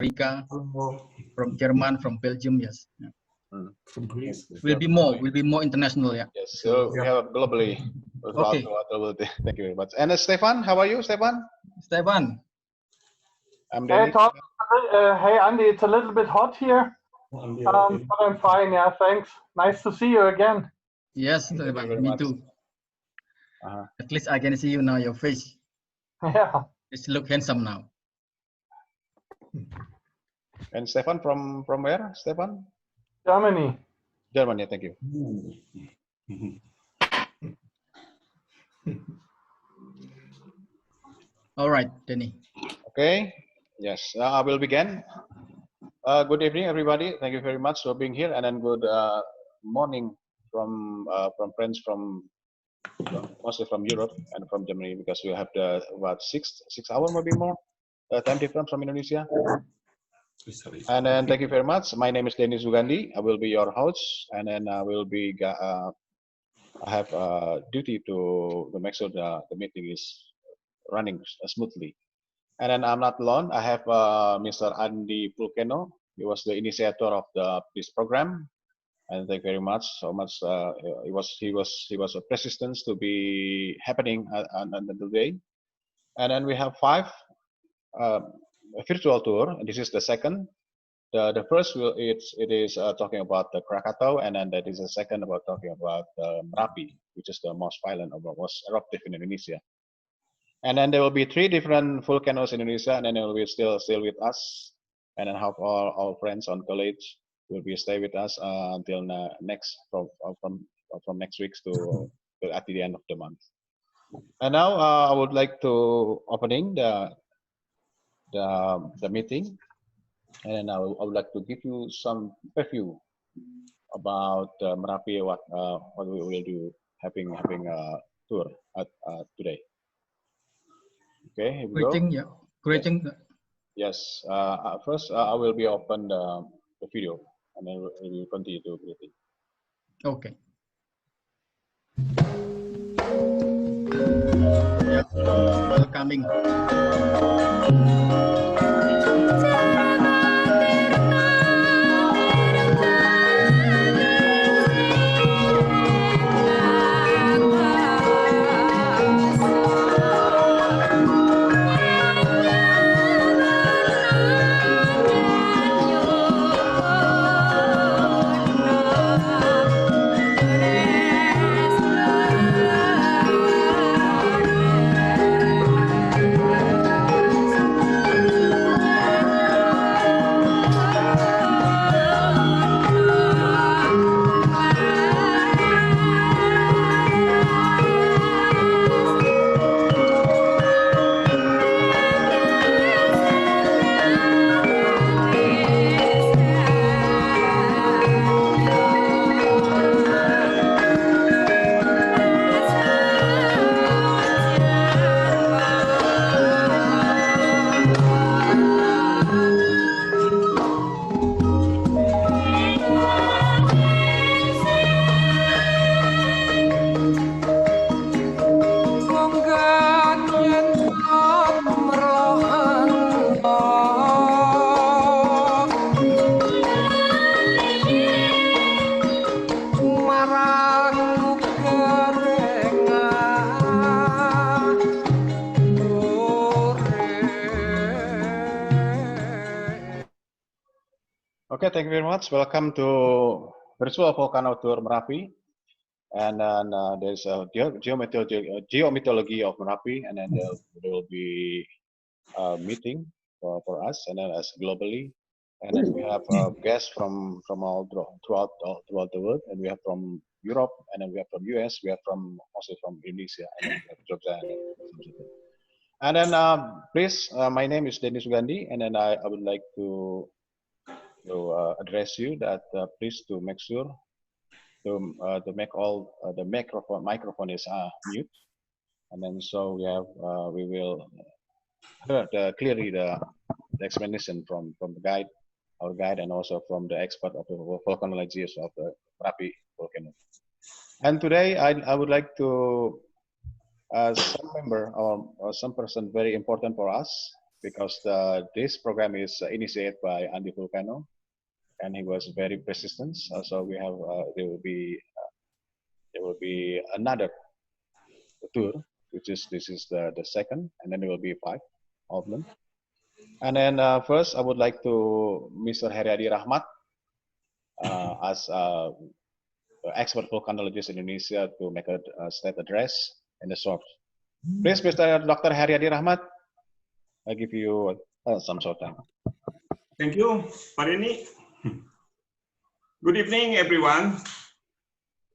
America, from German, from Belgium, yes. Yeah. From Greece. Will be more international, yeah. Yes, so we have globally. Okay. Thank you very much. And Stefan, how are you, Stefan? Stefan. I'm Hey, Dennis. Tom. Hey, Andy. It's a little bit hot here, but I'm fine. Yeah, thanks. Nice to see you again. Yes, Stefan, me too. At least I can see you now, your face. Yeah. You look handsome now. And Stefan from where? Stefan? Germany. Germany. Thank you. All right, Denny. Okay. Yes, I will begin. Good evening, everybody. Thank you very much for being here, and then good morning from friends from mostly from Europe and from Germany, because we have the about 6 hour, maybe more time difference from Indonesia. And then thank you very much. My name is Dennis Sugandi. I will be your host, and then I will be I have a duty to make sure the meeting is running smoothly. And then I'm not alone. I have Mr. Andy Volcano. He was the initiator of this program, and thank you very much. So much. He was a persistence to be happening on the day. And then we have 5 a virtual tour. And this is the second. The first it is talking about the Krakatau, and then that is the second about talking about Merapi, which is the most violent or most eruptive in Indonesia. And then there will be 3 different volcanoes in Indonesia, and then they will be still with us. And then have all our friends on college will be stay with us until next from next week to at the end of the month. And now I would like to opening the meeting, and then I would like to give you some preview about Merapi, what we will do having a tour today. Okay, here we Greeting, go. yeah. Greeting. Yes. First, I will be open the video, and then we will continue to greeting. Okay. Yeah. Welcoming. Okay, thank you very much. Welcome to virtual volcano tour Merapi, and then there's a geomythology of Merapi, and then there will be a meeting for us, and then as globally, and then we have guests from all throughout the world, and we have from Europe, and then we have from US, we have also from Indonesia, and then we have Jogja, and then please, my name is Dennis Sugandi, and then I would like to address you that please to make sure to make all the microphone is mute, and then so we will hear clearly the explanation from our guide, and also from the expert of the volcanologists of the Merapi volcano. And today I would like to some member or some person very important for us, because this program is initiated by Andy Volcano, and he was very persistent. So we have there will be another tour, which is this is the second, and then there will be 5 of them. And then first, I would like to Mr. Heriadi Rahmat as expert volcanologist in Indonesia to make a state address in the short. Please, Mr. Dr. Heriadi Rahmat, I give you some short time. Thank you, Parini. Good evening, everyone.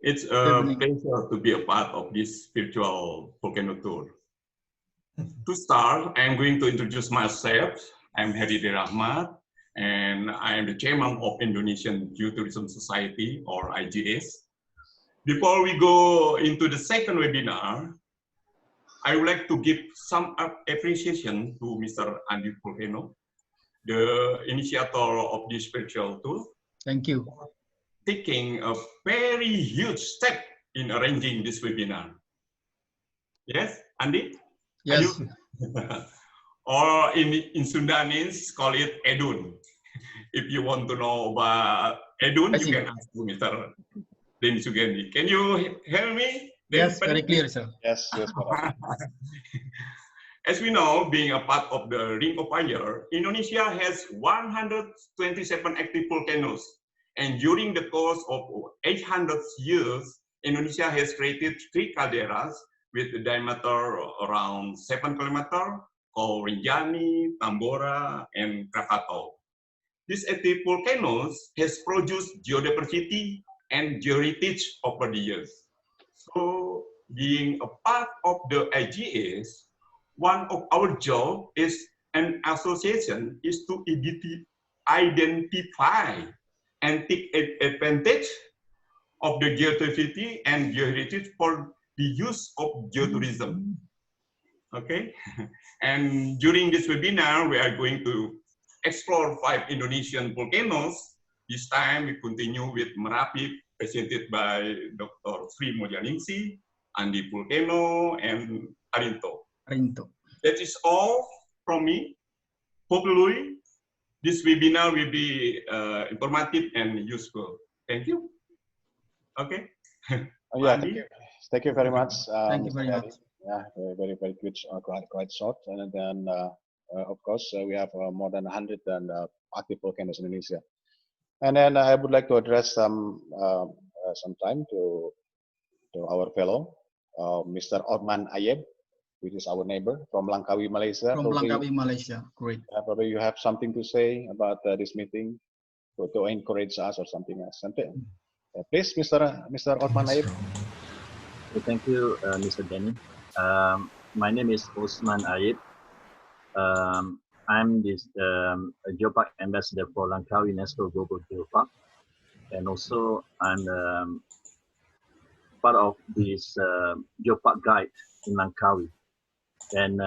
It's a pleasure to be a part of this virtual volcano tour. To start, I'm going to introduce myself. I'm Heriadi Rahmat, and I am the chairman of Indonesian Geotourism Society, or IGS. Before we go into the second webinar, I would like to give some appreciation to Mr. Andy Volcano, the initiator of this virtual tour. Thank you. Taking a very huge step in arranging this webinar. Yes, Andy? Yes. Or in Sundanese, call it Edun. If you want to know about Edun, you can ask Mr. Denny Sugandi. Can you hear me? Yes, very clear, sir. Yes, yes. As we know, being a part of the Ring of Fire, Indonesia has 127 active volcanoes. And during the course of 800 years, Indonesia has created 3 calderas with a diameter around 7 kilometers, called Rinjani, Tambora, and Krakatau. These active volcanoes has produced geodiversity and geoheritage over the years. So, being a part of the IGS, one of our job is an association is to identify and take advantage of the geodiversity and geoheritage for the use of geotourism. Okay, and during this webinar, we are going to explore 5 Indonesian volcanoes. This time, we continue with Merapi, presented by Dr. Sri Mulyaningsi, Andy Volcano, and Arinto. That is all from me. Hopefully, this webinar will be informative and useful. Thank you. Okay. Yeah, thank you very much. Thank you very much. Yeah, very good, quite short. And then, of course, we have more than 100 active volcanoes in Indonesia. And then I would like to address some time to our fellow, Mr. Otman Ayeb, which is our neighbor from Langkawi, Malaysia. From Langkawi, Malaysia. Great. Probably you have something to say about this meeting to encourage us or something else. Please, Mr. Otman Ayeb. Thank you, Mr. Denny. My name is Osman Ayib. I'm this Geopark ambassador for Langkawi National Global Geopark, and also I'm part of this Geopark guide in Langkawi. And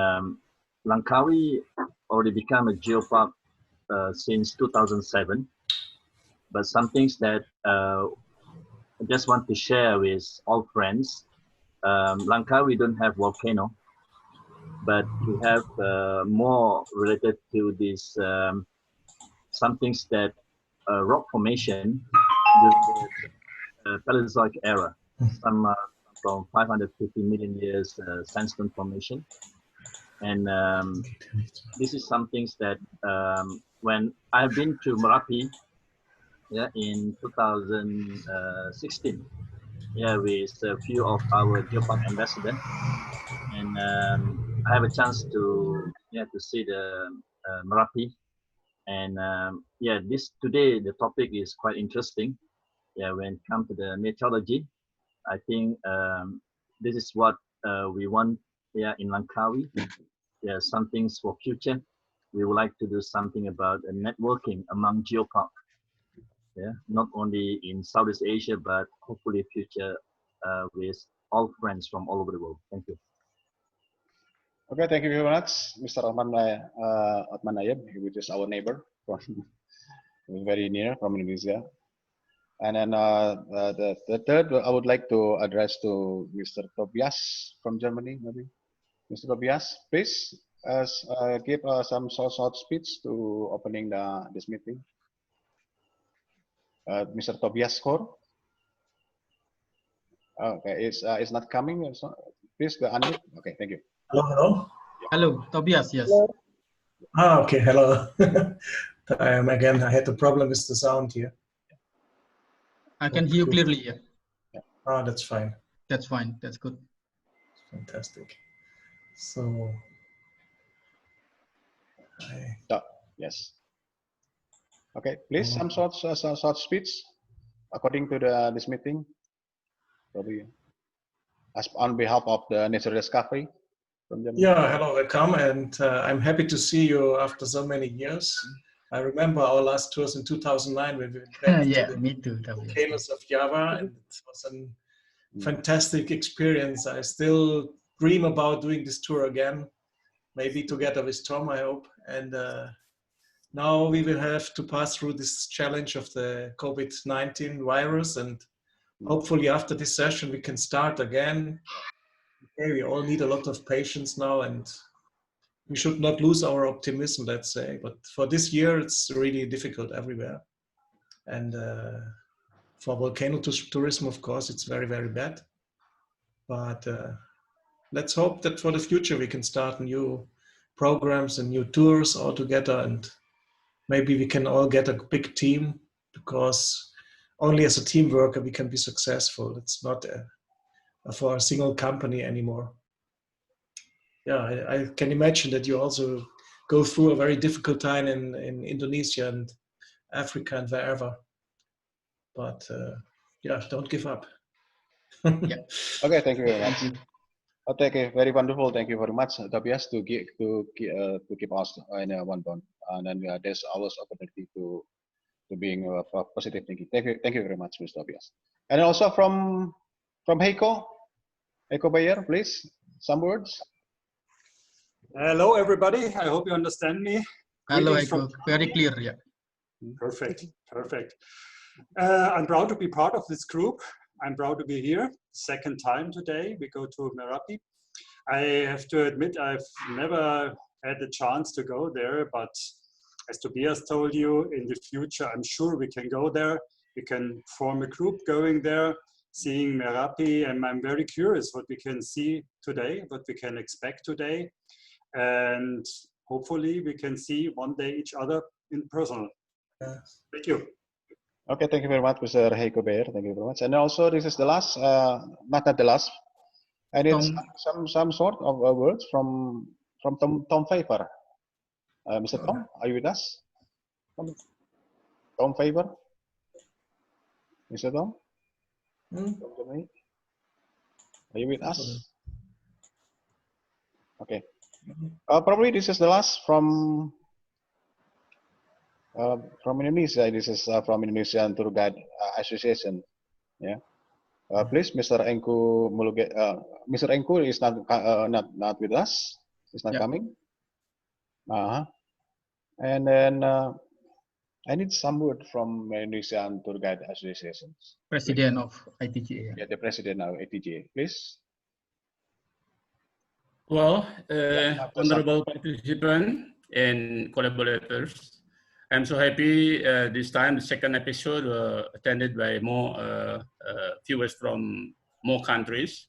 Langkawi already become a geopark since 2007. But some things that I just want to share with all friends. Langkawi don't have volcano, but we have more related to this some things that rock formation during the Paleozoic era, some from 550 million years sandstone formation. And this is some things that when I've been to Merapi, yeah, in 2016, yeah, with a few of our Geopark ambassadors, and I have a chance to see the Merapi, and yeah, today the topic is quite interesting. Yeah, when it comes to the mythology, I think this is what we want. Yeah, in Langkawi, yeah, some things for future. We would like to do something about networking among geopark. Yeah, not only in Southeast Asia, but hopefully future with all friends from all over the world. Thank you. Okay, thank you very much, Mr. Otman Ayeb, which is our neighbor from very near from Indonesia. And then the third, I would like to address to Mr. Tobias from Germany, maybe. Mr. Tobias, please give some short speech to opening this meeting. Mr. Tobias Kor. Okay, it's not coming. So please unmute. Okay, thank you. Hello, hello. Hello, Tobias. Yes. Hello. Ah, okay. Hello. Again, I had a problem with the sound here. I can hear you clearly. Yeah. Ah, that's fine. That's fine. That's good. Fantastic. So, Yes. Okay, please some short speech according to this meeting. Probably as on behalf of the Nature Discovery from Germany. yeah, hello, welcome, and I'm happy to see you after so many years. I remember our last tours in 2009 when we went Yeah, to the me too. volcanoes of Java, and it was a fantastic experience. I still dream about doing this tour again, maybe together with Tom, I hope. And now we will have to pass through this challenge of the COVID-19 virus, and hopefully after this session we can start again. Okay, we all need a lot of patience now, and we should not lose our optimism, let's say. But for this year, it's really difficult everywhere. And for volcano tourism, of course, it's very, very bad. But let's hope that for the future we can start new programs and new tours all together, and maybe we can all get a big team, because only as a team worker we can be successful. It's not for a single company anymore. Yeah, I can imagine that you also go through a very difficult time in Indonesia and Africa and wherever. But yeah, don't give up. Yeah. Okay, thank you very much. Okay, very wonderful. Thank you very much, Tobias, to keep us in one bond, and then there's always opportunity to being positive thinking. Thank you very much, Mr. Tobias. And also from Heiko Bayer, please, some words. Hello, everybody. I hope you understand me. Hello, Greetings Heiko. Very clear. Yeah. Perfect. Perfect. I'm proud to be part of this group. I'm proud to be here. Second time today, we go to Merapi. I have to admit, I've never had the chance to go there, but as Tobias told you, in the future, I'm sure we can go there. We can form a group going there, seeing Merapi, and I'm very curious what we can see today, what we can expect today, and hopefully we can see one day each other in person. Yes. Thank you. Okay, thank you very much, Mr. Heiko Bayer. Thank you very much. And also, this is the last, not the last, and it's some sort of words from Tom Favor. Mr. Tom, are you with us? Tom Favor, Mr. Tom. Are you with us? Okay. Probably this is the last from Indonesia. This is from Indonesian Tour Guide Association. Yeah. Please, Mr. Engku Muluge. Mr. Engku is not with us. He's not coming. And then I need some word from Indonesian Tour Guide Association. President of ITGA. Yeah, the president of ITGA, please. Well, honorable participants and collaborators, I'm so happy this time the second episode attended by more viewers from more countries.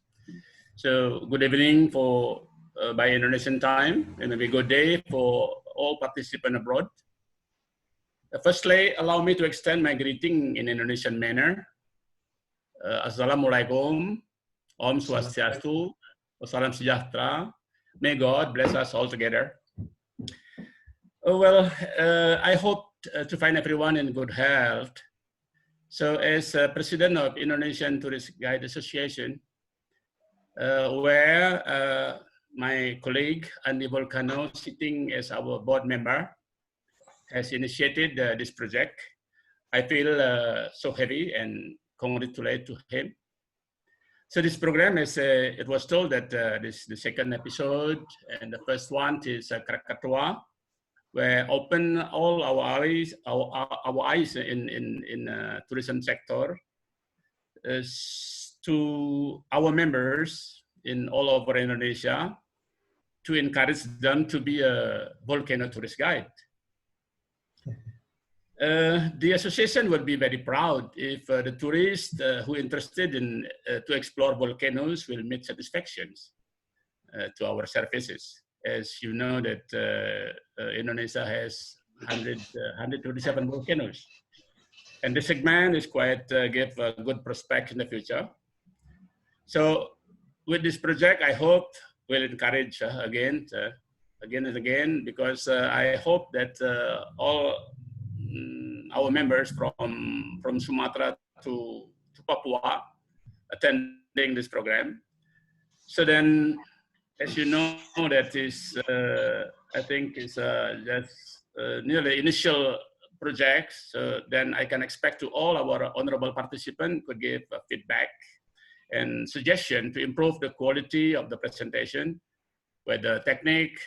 So good evening for by Indonesian time, and maybe good day for all participants abroad. Firstly, allow me to extend my greeting in Indonesian manner. Assalamualaikum, Om Swastiastu, Salam Sejahtera. May God bless us all together. Well, I hope to find everyone in good health. So as president of Indonesian Tourist Guide Association, where my colleague Andy Volcano, sitting as our board member, has initiated this project, I feel so happy and congratulate to him. So this program is, it was told that this the second episode, and the first one is Krakatoa, where open all our eyes in tourism sector to our members in all over Indonesia to encourage them to be a volcano tourist guide. The association will be very proud if the tourists who are interested in to explore volcanoes will meet satisfactions to our services. As you know that Indonesia has 127 volcanoes. And the segment is quite give a good prospect in the future. So with this project, I hope we'll encourage again and again, because I hope that all our members from Sumatra to Papua attending this program. So then, as you know, that is, I think is just nearly initial projects. So then I can expect to all our honorable participants could give feedback and suggestion to improve the quality of the presentation, whether technique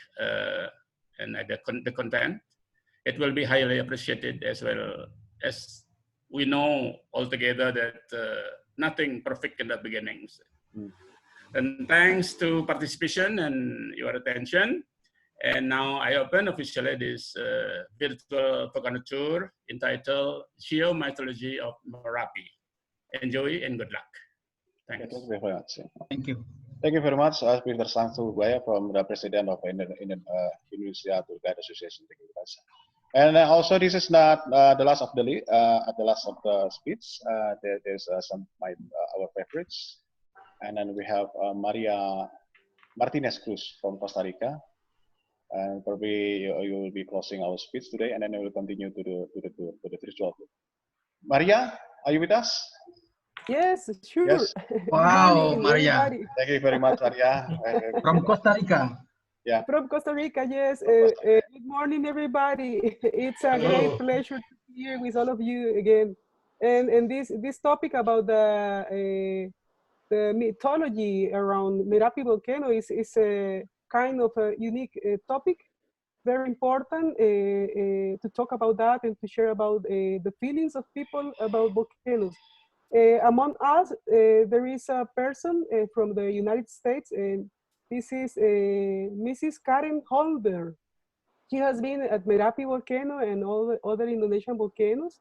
and the content. It will be highly appreciated, as well as we know altogether that nothing perfect in the beginnings. And thanks to participation and your attention. And now I open officially this virtual Volcano tour entitled Mythology of Merapi. Enjoy and good luck. Thanks. Thank you very much. Thank you. Thank you very much, Peter Sangsu Buaya, from the President of Indonesia Tour Guide Association. Thank you very much. And also, this is not the last of the speech. There's some our favorites, and then we have Maria Martinez Cruz from Costa Rica, and probably you will be closing our speech today, and then we will continue to the virtual tour. Maria, are you with us? Yes, sure. Yes. Wow, Maria. Everybody. Thank you very much, Maria. From Costa Rica. Yeah. From Costa Rica, yes. Good morning, everybody. It's a great pleasure to be here with all of you again. And this topic about the mythology around Merapi volcano is a kind of a unique topic. Very important to talk about that and to share about the feelings of people about volcanoes. Among us, there is a person from the United States, and this is Mrs. Karen Holder. She has been at Merapi volcano and all the other Indonesian volcanoes,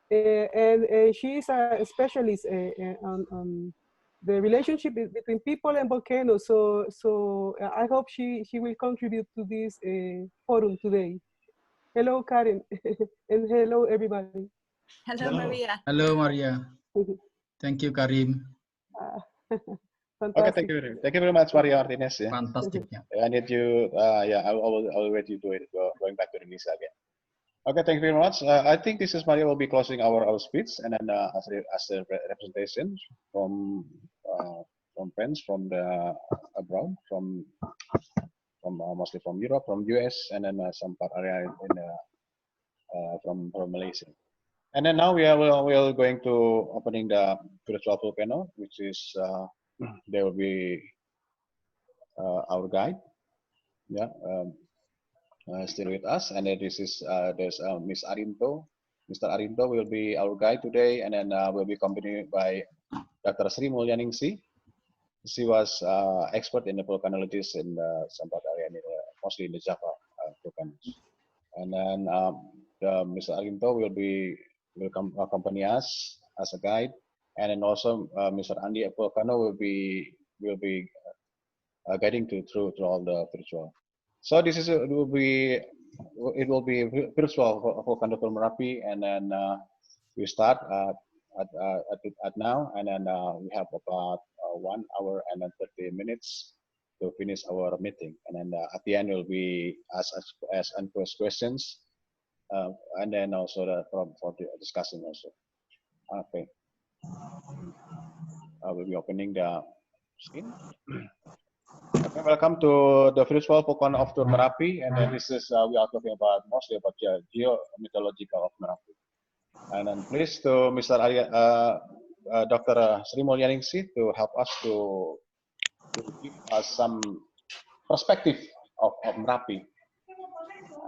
and she is a specialist on the relationship between people and volcanoes. So I hope she will contribute to this forum today. Hello, Karen, and hello, everybody. Hello, Maria. Hello, Maria. Thank you, Karim. Okay, thank you very much, Maria Martinez. Yeah. Fantastic. Yeah. I need you. Yeah, I will wait you to it. Going back to Indonesia again. Okay, thank you very much. I think this is Maria will be closing our speech, and then as a representation from friends from the abroad, from mostly from Europe, from US, and then some part area from Malaysia. And then now we are going to opening the virtual volcano, which is there will be our guide. Yeah. Still with us, and then this is there's Miss Arinto. Mr. Arinto will be our guide today, and then will be accompanied by Dr. Sri Mulyaningsi. She was expert in the volcanologies in some part area, mostly in the Java volcanoes. And then Mr. Arinto will accompany us as a guide, and then also Mr. Andi Volcano will be guiding through all the virtual. So this is it will be virtual volcano from Merapi, and then we start at now, and then we have about 1 hour and then 30 minutes to finish our meeting, and then at the end will be ask questions, and then also for the discussion also. Okay, I will be opening the screen. Okay, welcome to the virtual volcano of Merapi, and then this is we are talking about mostly about geomythological of Merapi. And then please to Mr. Dr. Sri Mulyaningsi to help us to give us some perspective of Merapi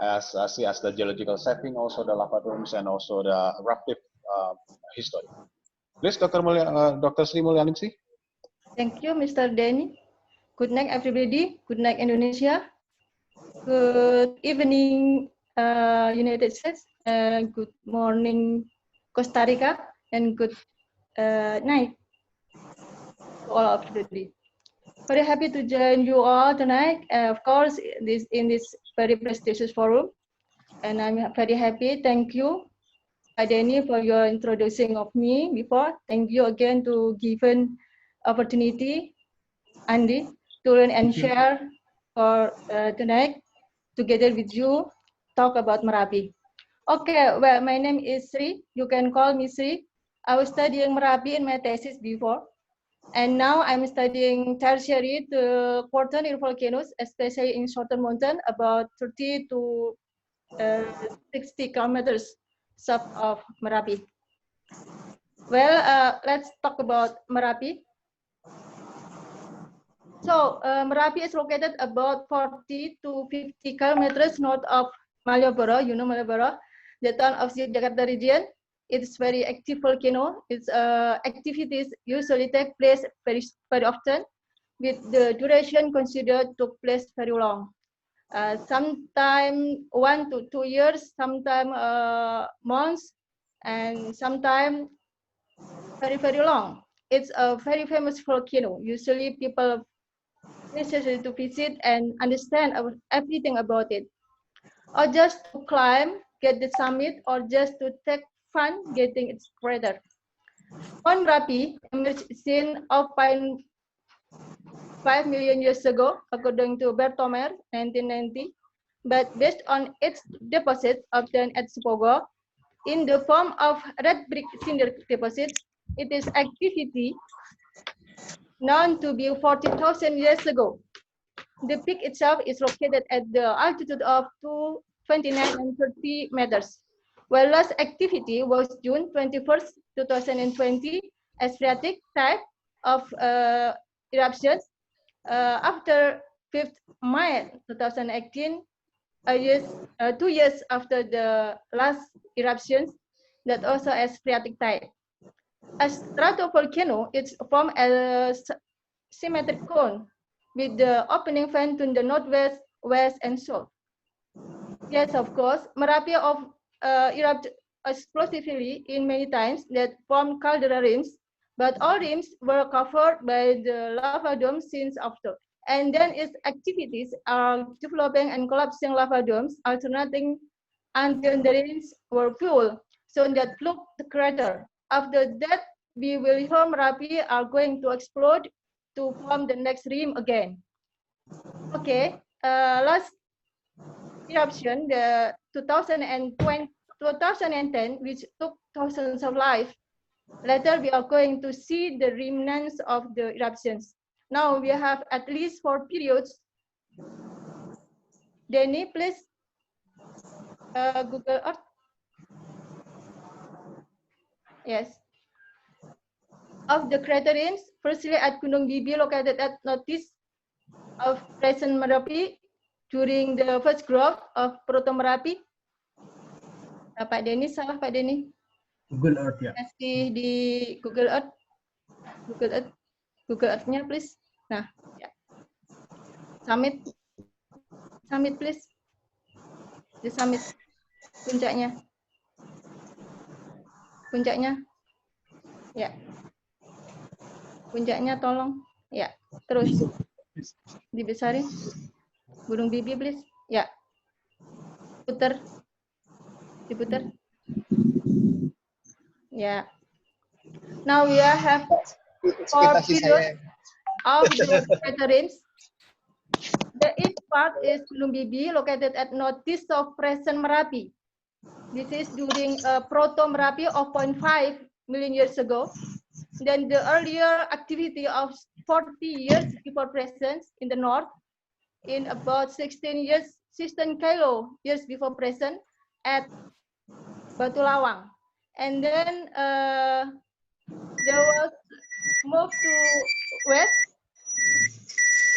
as the geological setting, also the lava domes, and also the eruptive history. Please, Dr. Sri Mulyaningsi. Thank you, Mr. Denny. Good night, everybody. Good night, Indonesia. Good evening, United States. Good morning, Costa Rica, and good night to all of everybody. Very happy to join you all tonight. Of course, in this very prestigious forum, and I'm very happy. Thank you, Denny, for your introducing of me before. Thank you again to given opportunity, Andy, to learn and share for tonight together with you, talk about Merapi. Okay, well, my name is Sri. You can call me Sri. I was studying Merapi in my thesis before, and now I'm studying tertiary to quarternary volcanoes, especially in Southern Mountain, about 30 to 60 kilometers south of Merapi. Well, let's talk about Merapi. So Merapi is located about 40 to 50 kilometers north of Malioboro. You know Malioboro, the town of Jakarta region. It's very active volcano. Its activities usually take place very often, with the duration considered took place very long. Sometime 1 to 2 years, sometime months, and sometime very long. It's a very famous volcano. Usually people necessary to visit and understand everything about it, or just to climb, get the summit, or just to take fun getting its crater. Mount Merapi emerged in Alpine 5 million years ago, according to Bertomer, 1990, but based on its deposits obtained at Supogo in the form of red brick cinder deposits, it is activity known to be 40,000 years ago. The peak itself is located at the altitude of 229 and 30 meters. While last activity was June 21st, 2020, as phreatic type of eruptions. After 5th May 2018, 2 years after the last eruptions, that also as phreatic type. As stratovolcano, it's formed as symmetric cone with the opening fan to the northwest, west, and south. Yes, of course, Merapi erupted explosively in many times that formed caldera rims, but all rims were covered by the lava dome since after. And then its activities are developing and collapsing lava domes, alternating until the rims were full, so that flood the crater. After that, we will hear Merapi are going to explode to form the next rim again. Okay, last eruption, the 2010, which took thousands of lives. Later, we are going to see the remnants of the eruptions. Now we have at least 4 periods. Denny, please. Google Earth. Yes. Of the crater rims, firstly at Gunung Bibi, located at northeast of present Merapi, during the first growth of Proto-Merapi. Pak Denny, salah Pak Denny. Google Earth ya. Kasih di Google Earth. Google Earth-nya please. Nah, ya. Summit, please. The summit, puncaknya. Ya. Puncaknya tolong. Ya, terus dibesarin. Gunung Bibi, please. Ya. Diputar. Ya. Now we have 4 periods of the crater rims. The east part is Gunung Bibi, located at northeast of present Merapi. This is during Proto-Merapi of 0.5 million years ago. Then the earlier activity of 40 years before present in the north, in about 16 kilo years before present at Batu Lawang. And then there was moved to west,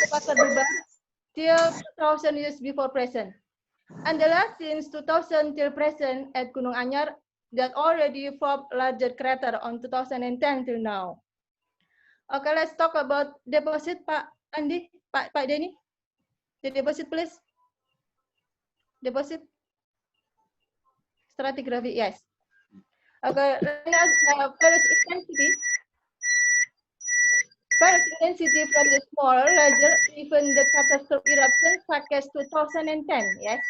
to Pasar Dubar, till 2000 years before present. And the last since 2000 till present at Gunung Anyar that already formed larger crater on 2010 till now. Okay, let's talk about deposit, Pak. Andi, Pak Denny, the deposit please. Deposit. Stratigraphy, yes. Okay, ferrous intensity. Ferrous intensity from the small, larger, even the catastrophic eruption such as 2010, yes.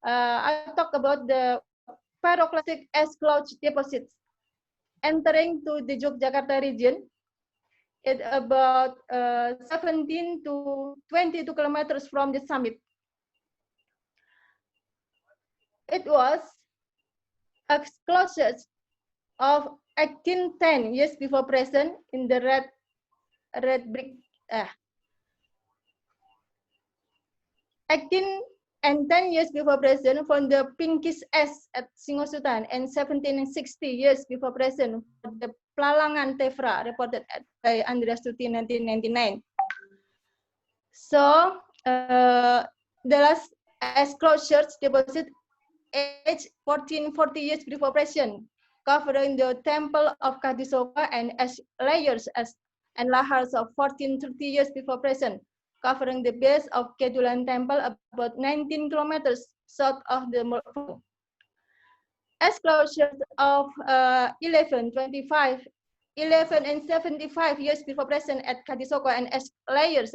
I talk about the pyroclastic ash cloud deposits entering to the Yogyakarta region at about 17 to 22 kilometers from the summit. It was explosions of 1810 years before present in the red brick. 18 and 10 years before present from the pinkish ash at Singosutan, and 1760 years before present for the Plalangan Tefra reported by Andreas Tuti in 1999. So the last ash closures deposit age 1440 years before present, covering the temple of Kadisoka and ash layers and lahars of 1430 years before present, covering the base of Kedulan temple about 19 kilometers south of the volcano. Ash closures of 11 and 75 years before present at Kadisoka and ash layers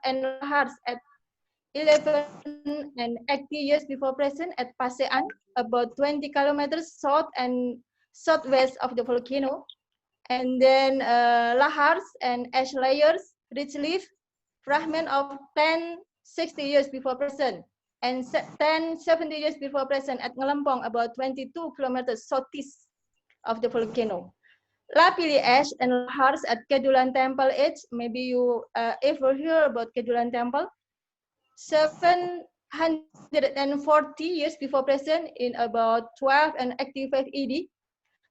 and lahars at 11 and 80 years before present at Pasean, about 20 kilometers south and southwest of the volcano. And then lahars and ash layers, ridge leaf, fragment of 1060 years before present, and 1070 years before present at Ngelempong, about 22 kilometers southeast of the volcano. Lapilli ash and lahars at Kedulan Temple edge. Maybe you ever hear about Kedulan Temple. 740 years before present in about 12 and 85 AD,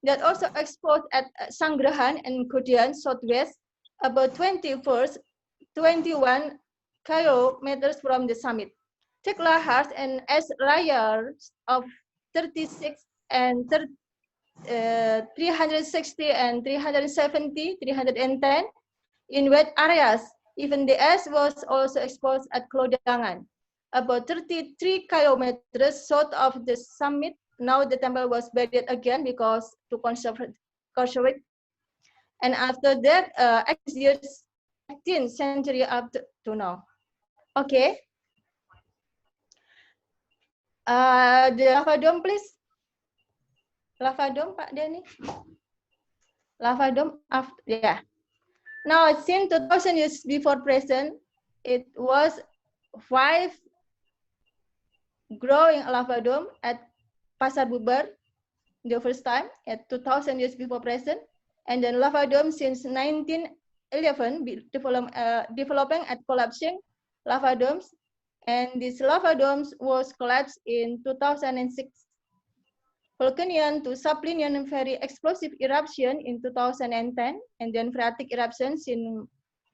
that also exposed at Sanggrahan and Kodian southwest, about 21 kilometers from the summit. Thick lahars and ash layers of 36 and 360 and 370, 310 in wet areas. Even the ash was also exposed at Klodangan, about 33 kilometers south of the summit. Now the temple was buried again because to conserve it. And after that, 18th century up to now. Okay. The lava dome, please. Lava dome, Pak Denny. Lava dome after, yeah. Now, since 2000 years before present, it was 5 growing lava dome at Pasar Bubar the first time at 2000 years before present, and then lava dome since 1911 developing at collapsing lava domes, and this lava domes was collapsed in 2006. Volcanian to subplinian very explosive eruption in 2010, and then phreatic eruptions in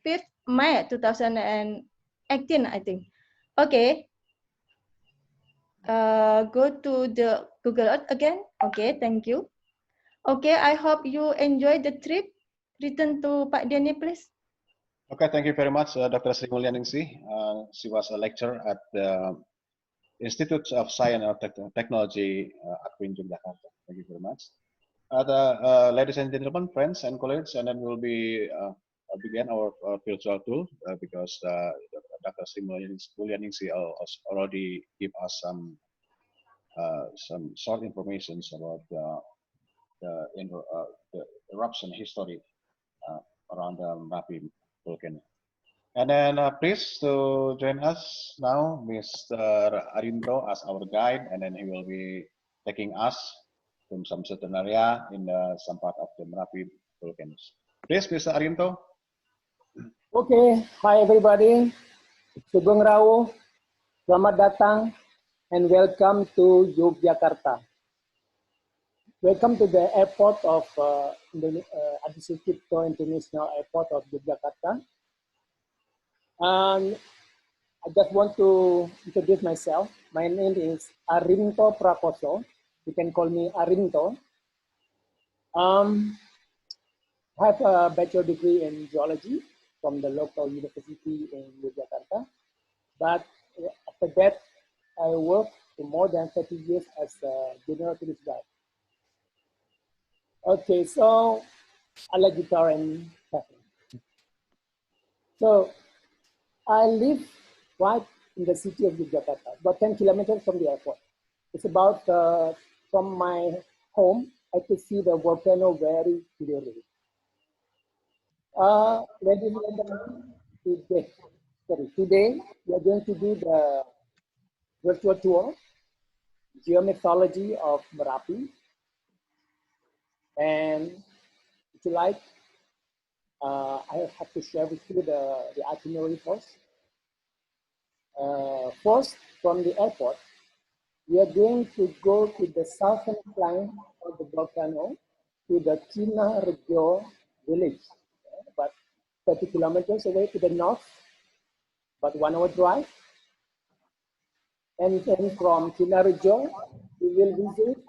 5th May 2018, I think. Okay. Go to the Google Earth again. Okay, thank you. Okay, I hope you enjoyed the trip. Return to Pak Denny, please. Okay, thank you very much, Dr. Sri Mulyaningsi. She was a lecturer at the Institute of Science and Technology at Queen Yogyakarta. Thank you very much. Ladies and gentlemen, friends and colleagues, and then we'll be begin our virtual tour because Dr. Sri Mulyaningsi already give us some short information about the eruption history around the Merapi volcano. And then please to join us now, Mr. Arindo as our guide, and then he will be taking us from some certain area in some part of the Merapi volcanoes. Please, Mr. Arindo. Okay, hi everybody. Sugeng Rawu, selamat datang, and welcome to Yogyakarta. Welcome to the airport of Adi Sucipto International Airport of Yogyakarta. I just want to introduce myself. My name is Arinto Prakoso. You can call me Arinto. I have a bachelor degree in geology from the local university in Yogyakarta. But after that, I worked for more than 30 years as a general tourist guide. Okay, so I like guitar and traveling. So I live right in the city of Yogyakarta, about 10 kilometers from the airport. It's about, from my home, I could see the volcano very clearly. Ladies and gentlemen, today we are going to do the virtual tour, Geomythology of Merapi. And if you like, I have to share with you the itinerary first. First, from the airport, we are going to go to the southern flank of the volcano to the Cinarejo village, about 30 kilometers away to the north, about 1 hour drive. And then from Cinarejo, we will visit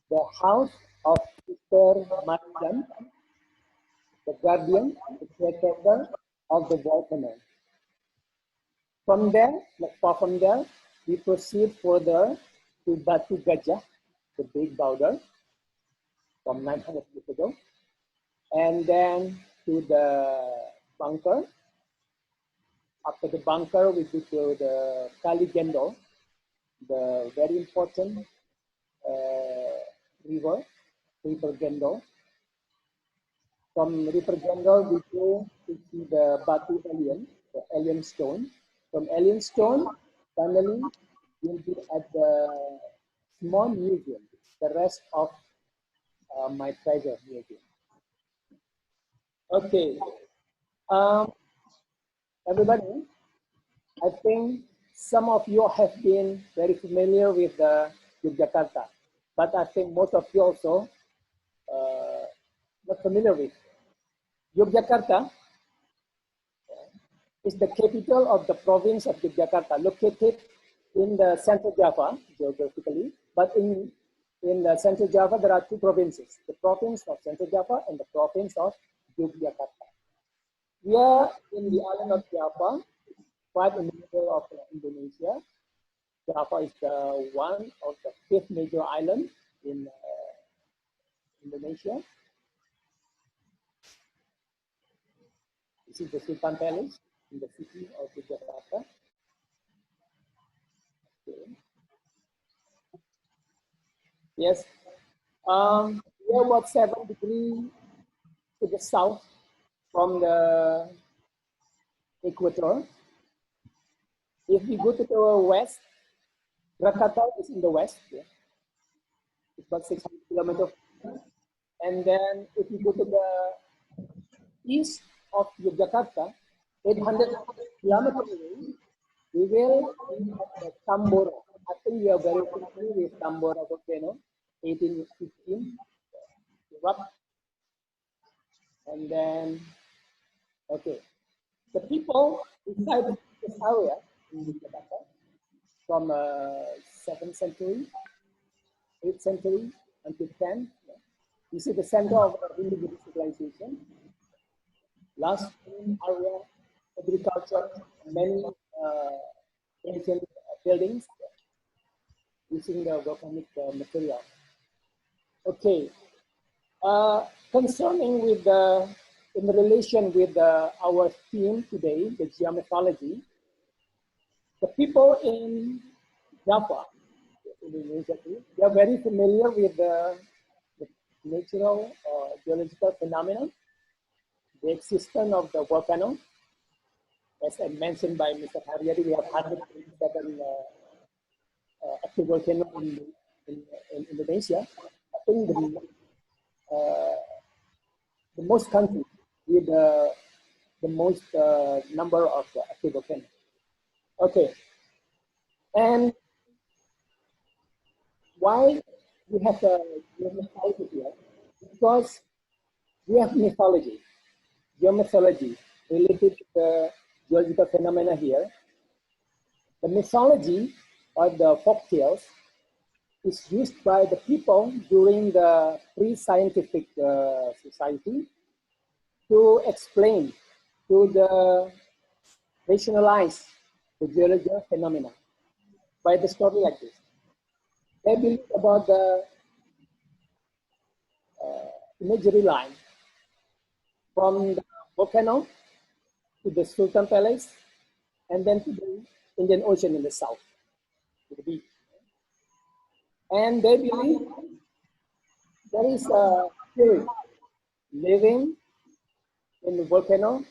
the house of Mr. Marjan, the guardian, the caretaker of the volcano. From there, not far from there, we proceed further to Batu Gajah, the big boulder from 900 years ago, and then to the bunker. After the bunker, we go to the Kali Gendol, the very important river Gendol. From River Gendol, we go to see the Batu Alien, the alien stone. From alien stone, finally, we'll be at the small museum, the rest of my treasure museum. Okay, everybody, I think some of you have been very familiar with Yogyakarta, but I think most of you also not familiar with. Yogyakarta is the capital of the province of Yogyakarta, located in the Central Java geographically, but in the Central Java there are two provinces, the province of Central Java and the province of Yogyakarta. We are in the island of Java, right in the middle of Indonesia. Java is one of the 5th major island in Indonesia. This is the Sultan Palace in the city of Yogyakarta. Okay. Yes, we are about 7 degrees to the south from the equator. If we go to the west, Krakatau is in the west. Yeah. It's about 600 kilometers. And then if you go to the east of Yogyakarta, 800 kilometers away, we will be at the Tambora. I think we are very familiar with Tambora volcano, 1815 erupt. And then, okay, the people inside this area in Yogyakarta from 7th century, 8th century until 10th. You see the center of Hindu civilization. Last area, agriculture, many ancient buildings using the volcanic material. Okay, concerning with in relation with our theme today, the geomythology, the people in Java, Indonesia, they are very familiar with the natural geological phenomena, the existence of the volcano. As I mentioned by Mr. Haryadi, we have 127 active volcanoes in Indonesia. I think the most countries with the most number of active volcanoes. Okay, and why we have mythology here? Because we have mythology, geomythology related to the geological phenomena here. The mythology or the folk tales is used by the people during the pre-scientific society to explain to the rationalize the geological phenomena by the story like this. They believe about the imagery line from the volcano to the Sultan Palace and then to the Indian Ocean in the south, to the beach. And they believe there is a spirit living in the volcano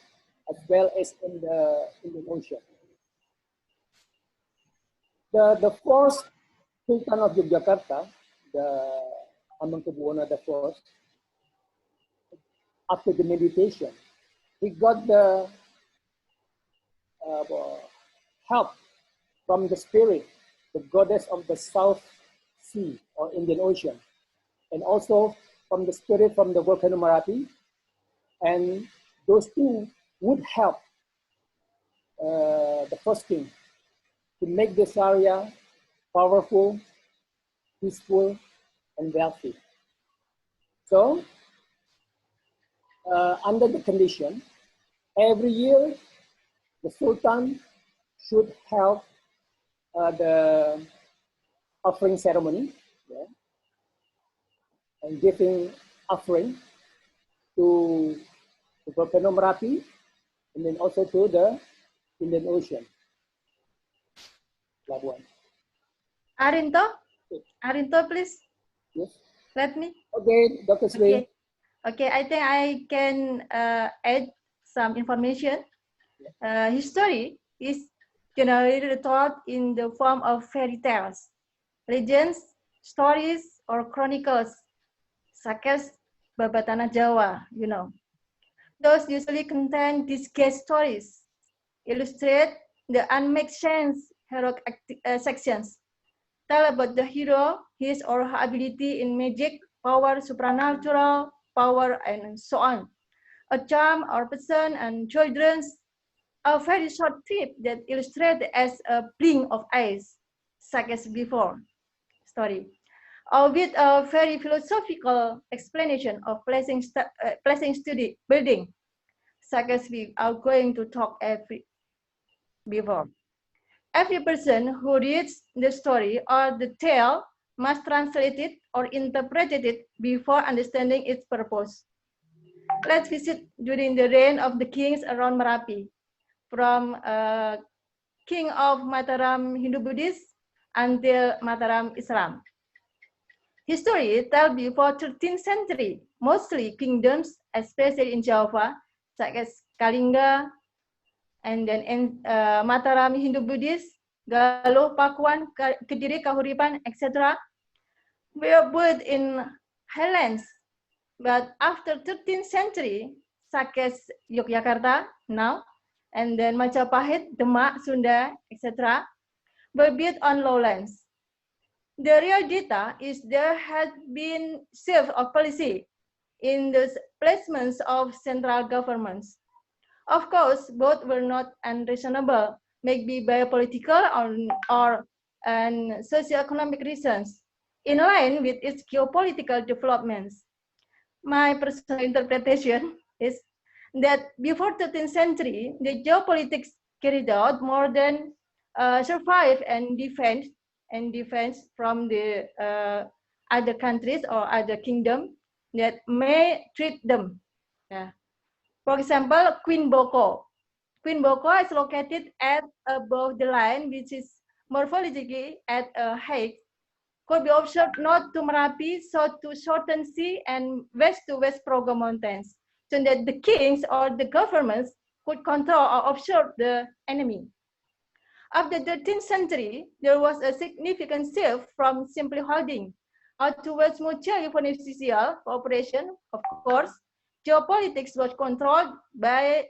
as well as in the Indian Ocean. The first Sultan of Yogyakarta, the Hamengkubuwono I, after the meditation, he got the help from the spirit, the goddess of the South Sea or Indian Ocean, and also from the spirit from the volcano Merapi. And those two would help the first king to make this area powerful, peaceful, and wealthy. So, under the condition, every year the Sultan should have the offering ceremony, yeah, and giving offering to the volcano Merapi and then also to the Indian Ocean. Labuan. Arinto, please. Yes. Let me. Okay, Dr. Sri. Okay, I think I can add some information. History is generally taught in the form of fairy tales, legends, stories, or chronicles, such as Baba Tanah Jawa, you know. Those usually contain disguised stories, illustrate the unmade sense heroic sections, tell about the hero, his or her ability in magic, power, supernatural power, and so on. A charm or person and children's a very short trip that illustrates as a blink of eyes, such as before story, or with a very philosophical explanation of placing study building, such as we are going to talk before. Every person who reads the story or the tale must translate it or interpret it before understanding its purpose. Let's visit during the reign of the kings around Merapi, from King of Mataram Hindu-Buddhist until Mataram Islam. History tells before 13th century, mostly kingdoms, especially in Java, such as Kalinga, and then in Mataram Hindu-Buddhist, Galuh, Pakuan, Kediri, Kahuripan, etc. were built in highlands. But after 13th century, such as Yogyakarta now, and then Majapahit, Demak, Sunda, etc., were built on lowlands. The real data is there had been shift of policy in the placements of central governments. Of course, both were not unreasonable, maybe by political or socioeconomic reasons, in line with its geopolitical developments. My personal interpretation is that before 13th century, the geopolitics carried out more than survive and defense from the other countries or other kingdom that may treat them. Yeah. For example, Queen Boko. Queen Boko is located at above the line, which is morphologically at a height, could be observed north to Merapi, south to Southern Sea, and west to West Progo Mountains, so that the kings or the governments could control or observe the enemy. After the 13th century, there was a significant shift from simply holding out towards mutually beneficial cooperation. Of course, geopolitics was controlled by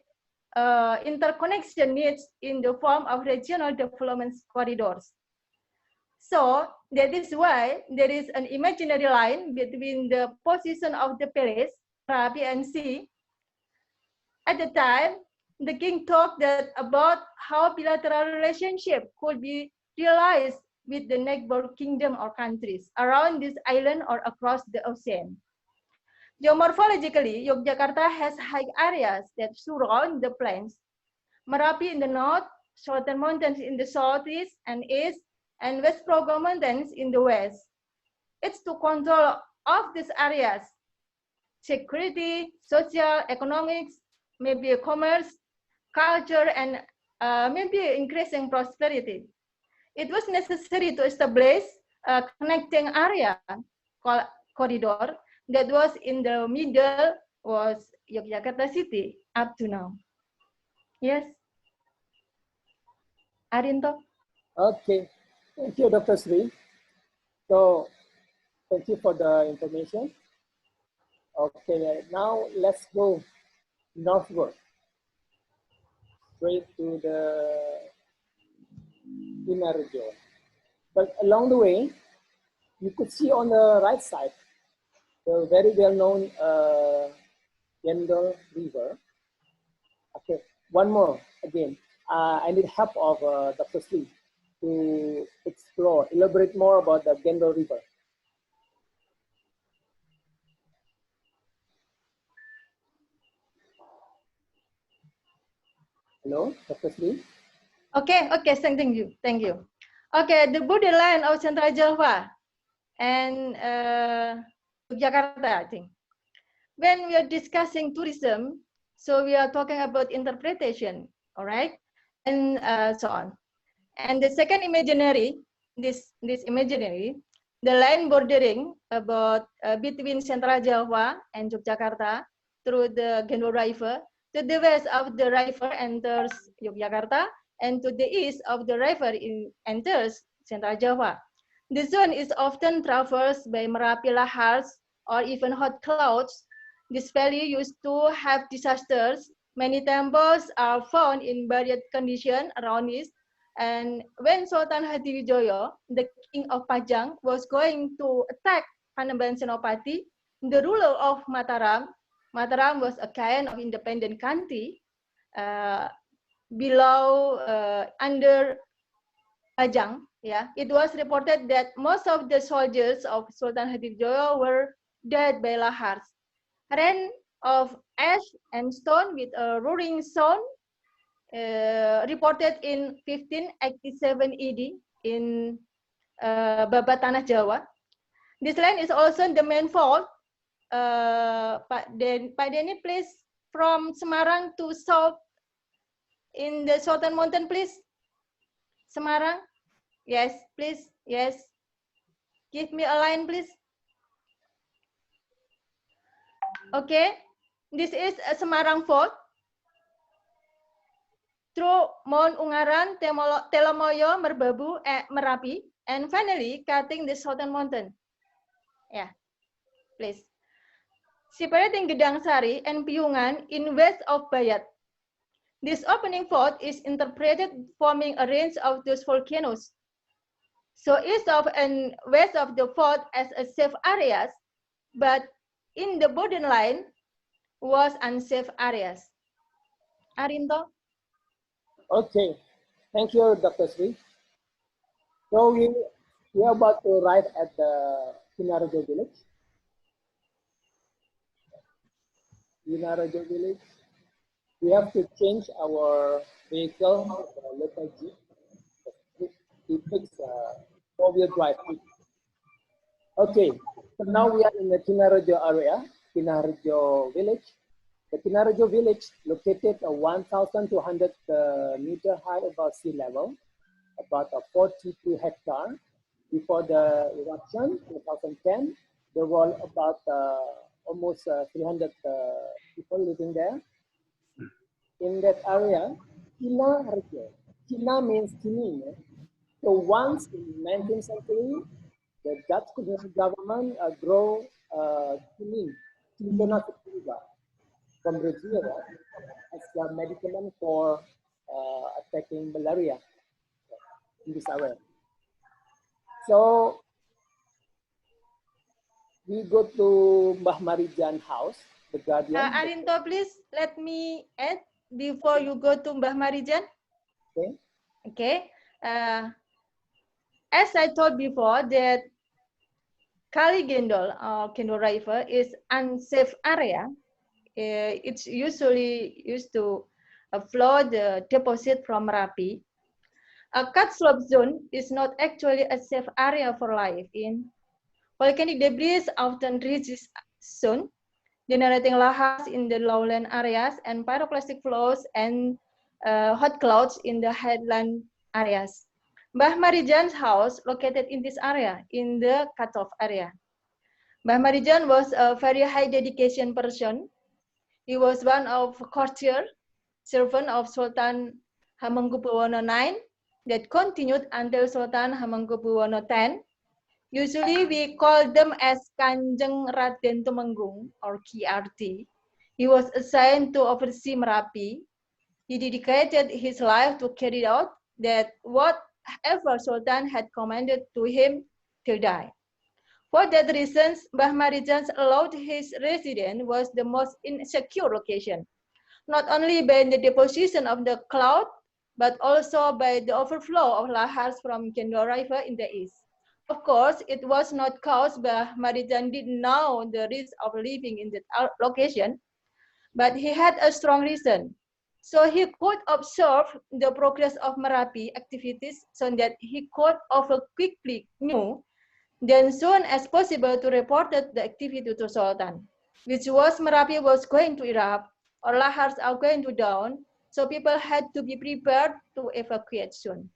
interconnection needs in the form of regional development corridors. So that is why there is an imaginary line between the position of the palace, Merapi and sea. At the time, the king talked about how bilateral relationship could be realized with the neighbor kingdom or countries around this island or across the ocean. Geomorphologically, Yogyakarta has high areas that surround the plains. Merapi in the north, Southern Mountains in the southeast and east, and West Progo Mountains in the west. It's to control of these areas, security, social, economics, maybe commerce, culture, and maybe increasing prosperity. It was necessary to establish a connecting area called corridor that was in the middle was Yogyakarta city up to now. Yes. Arinto. Okay, thank you, Dr. Sri. So, thank you for the information. Okay, now let's go northward, straight to the Kinarjo. But along the way, you could see on the right side the very well-known Gendol River. Okay, one more again. I need help of Dr. Sri to explore, elaborate more about the Gendol River. Hello, Dr. Sri? Okay, thank you. Okay, the borderline of Central Java and Yogyakarta, I think. When we are discussing tourism, so we are talking about interpretation, all right, and so on. And the second imaginary, this imaginary, the line bordering about between Central Java and Yogyakarta through the Gendol River. To the west of the river enters Yogyakarta, and to the east of the river enters Central Java. The zone is often traversed by Merapi lahars or even hot clouds. This valley used to have disasters. Many temples are found in buried condition around it. And when Sultan Hadiwijoyo, the king of Pajang, was going to attack Panembahan Senopati, the ruler of Mataram was a kind of independent country under Pajang. Yeah, it was reported that most of the soldiers of Sultan Hadiwijoyo were dead by lahars. Rain of ash and stone with a roaring sound reported in 1587 AD in Babat Tanah Jawa. This land is also the main fault. Pak Denny, please, from Semarang to south in the Southern Mountain, please. Semarang, yes, please, yes. Give me a line, please. Okay, this is a Semarang Fort. Through Mount Ungaran, Telomoyo, Merbabu, Merapi, and finally cutting the Southern Mountain. Yeah, please. Separating Gedang Sari and Piungan in west of Bayat. This opening fault is interpreted forming a range of those volcanoes. So east of and west of the fault as a safe areas, but in the borderline was unsafe areas. Arinto? Okay, thank you, Dr. Sri. So we are about to arrive at the Kinarajo village. Kinarajo village. We have to change our vehicle, the local jeep. It takes four-wheel drive. Okay, so now we are in the Kinarajo area, Kinarajo village. The Kinarajo village located 1,200 meter high above sea level, about 42 hectares. Before the eruption, 2010, there were about almost 300 people living there. In that area, Kina means kini. So once in 19th century, the Dutch colonial government grow kini, Cinchona sativa, from Brazil as a medicament for attacking malaria in this area. So we go to Mbah Marijan house, the guardian. Arinto, please let me add before you go to Mbah Marijan. Okay. Okay. As I told before that Kali Gendol or Kendol River is unsafe area. It's usually used to flow the deposit from Merapi. A cut slope zone is not actually a safe area for life in. Volcanic debris often reaches zone, generating lahars in the lowland areas and pyroclastic flows and hot clouds in the headland areas. Mbah Marijan's house located in this area, in the cutoff area. Mbah Marijan was a very high dedication person. He was one of courtier, servant of Sultan Hamengkubuwono IX that continued until Sultan Hamengkubuwono X. Usually we call them as Kanjeng Raden Tumenggung or KRT. He was assigned to oversee Merapi. He dedicated his life to carry out that whatever Sultan had commanded to him till die. For that reason, Mbah Marijan's allowed his residence was the most insecure location, not only by the deposition of the cloud, but also by the overflow of lahars from Kendol River in the east. Of course, it was not caused by Marijan didn't know the risk of living in that location, but he had a strong reason. So he could observe the progress of Merapi activities so that he could quickly knew then soon as possible to report the activity to Sultan, which was Merapi was going to erupt or lahars are going to down, so people had to be prepared to evacuate soon.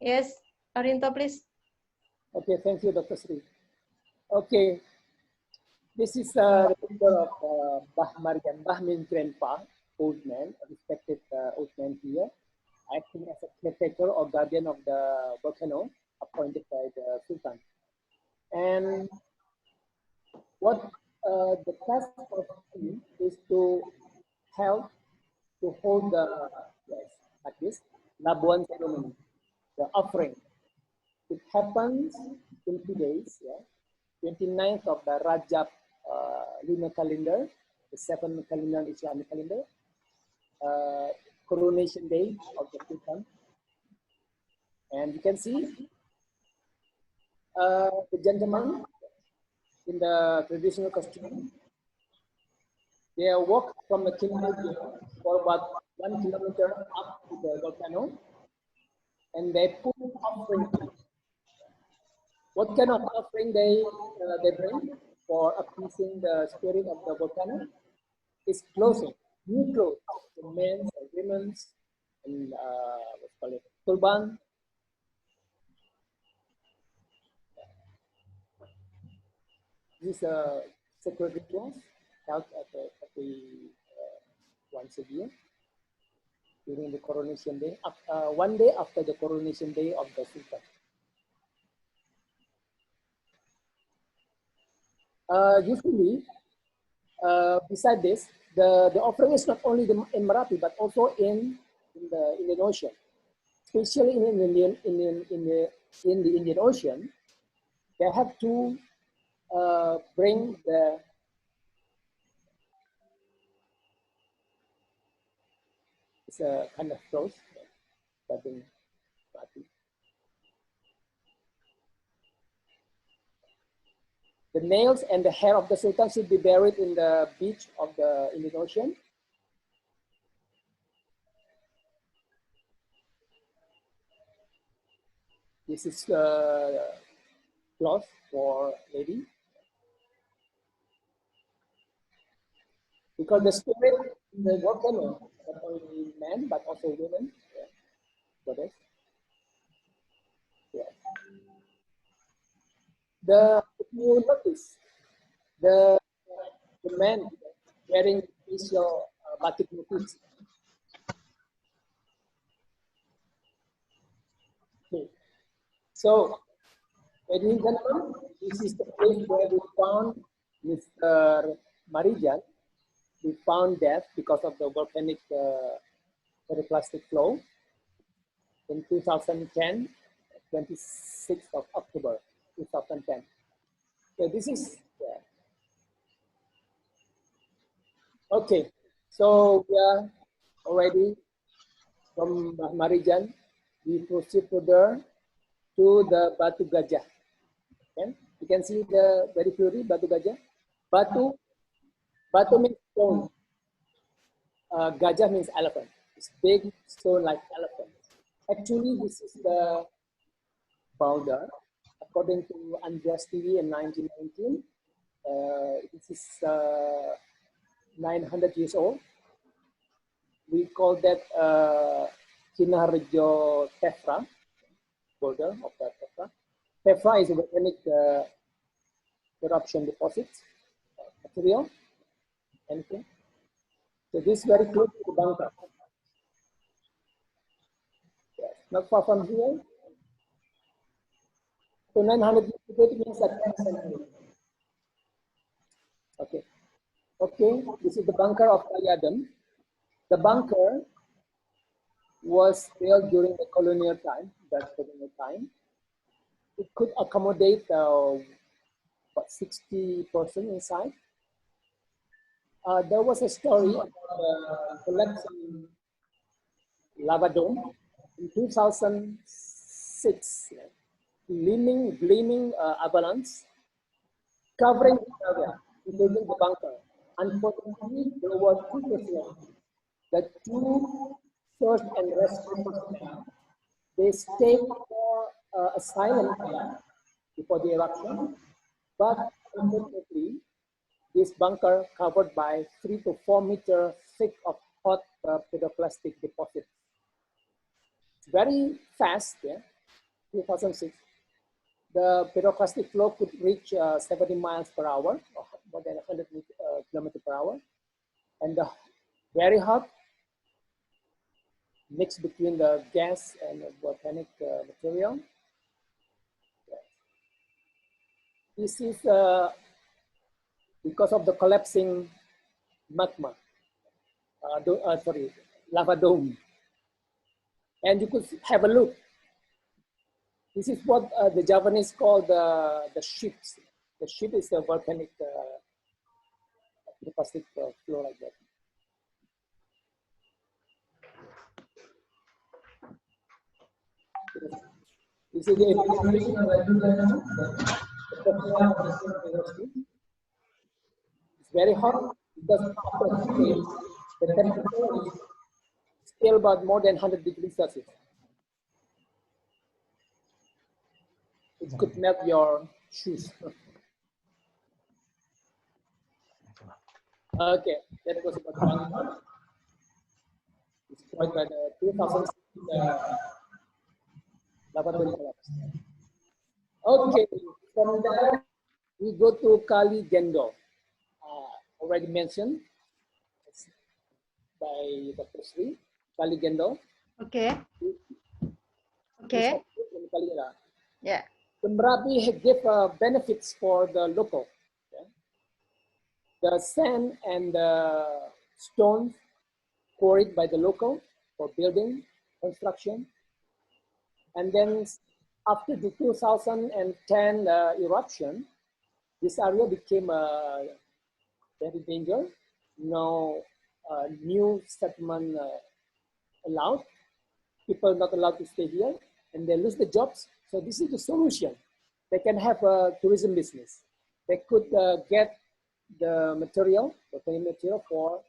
Yes, Arinto, please. Okay, thank you, Dr. Sri. Okay, this is a picture of Mbah Marijan. Mbah means grandpa, old man, a respected old man here, acting as a caretaker or guardian of the volcano appointed by the Sultan. And what the task of him is to help to hold the, yes, like this, Labuan ceremony, the offering. It happens in 2 days, yeah, 29th of the Rajab lunar calendar, the 7th calendar Islamic calendar, coronation day of the Sultan. And you can see the gentleman in the traditional costume. They walk from the Kinal for about 1 kilometer up to the volcano, and they put offering. What kind of offering they bring for appeasing the spirit of the volcano? Is clothing, new clothes, for men and women, and what's called it, turban. These are sacred rituals held at the once a year during the coronation day, 1 day after the coronation day of the Sultan. Usually, beside this, the offering is not only in Merapi but also in the Indian Ocean, especially in the Indian Ocean. They have to bring the it's a kind of clothes, the nails and the hair of the Sultan should be buried in the beach of the Indian Ocean. This is cloth for lady. Because the spirit in the volcano, not only men but also women. Yeah. Goddess. Yeah. If you notice, the men wearing special batik motifs. Okay. So, ladies and gentlemen, this is the place where we found Mr. Marijan. We found death because of the volcanic pyroclastic flow in 2010, 26th of October, 2010. So this is, yeah. Okay, so we are already from Marijan. We proceed further to the Batu Gajah. Okay? You can see the very purity, batu gajah. Batu means stone. Gajah means elephant. It's big stone like elephant. Actually, this is the boulder. According to Andreas TV in 1919, this is 900 years old. We call that Kinaharjo tephra, boulder of the tephra. Tephra is a volcanic eruption deposit material. Anything. So this is very close to the bunker. Yes, not far from here. So 900 years means like 10 centuries. Okay. Okay, this is the bunker of Kaliadem. The bunker was built during the colonial time, Dutch colonial time. It could accommodate about 60 persons inside. There was a story about collapsing lava dome in 2006, gleaming avalanche covering the area, including the bunker. Unfortunately, there were two personnel. The two search and rescue personnel, they stayed for asylum camp before the eruption, but unfortunately, this bunker covered by 3 to 4 meters thick of hot pyroclastic deposits. It's very fast, yeah, 2006. The pyroclastic flow could reach 70 miles per hour, or more than 100 kilometers per hour. And the very hot mixed between the gas and the volcanic material. This is because of the collapsing magma, lava dome. And you could have a look. This is what the Javanese call the ships. The ship is a volcanic plastic flow like that. This is the evaluation of it's very hot because the temperature is still about more than 100 degrees Celsius. It could melt your shoes. Okay, that was about one. Destroyed by the 2006 laboratory collapse. Okay, from there we go to Kali Gendo. Already mentioned by Dr. Sri, Kali Gendo. Okay. Okay. Yeah. The Merapi gave benefits for the local. Okay? The sand and the stones quarried by the local for building, construction. And then after the 2010 eruption, this area became very dangerous. No new settlement allowed. People not allowed to stay here, and they lose the jobs. So this is the solution. They can have a tourism business. They could get the material, the material for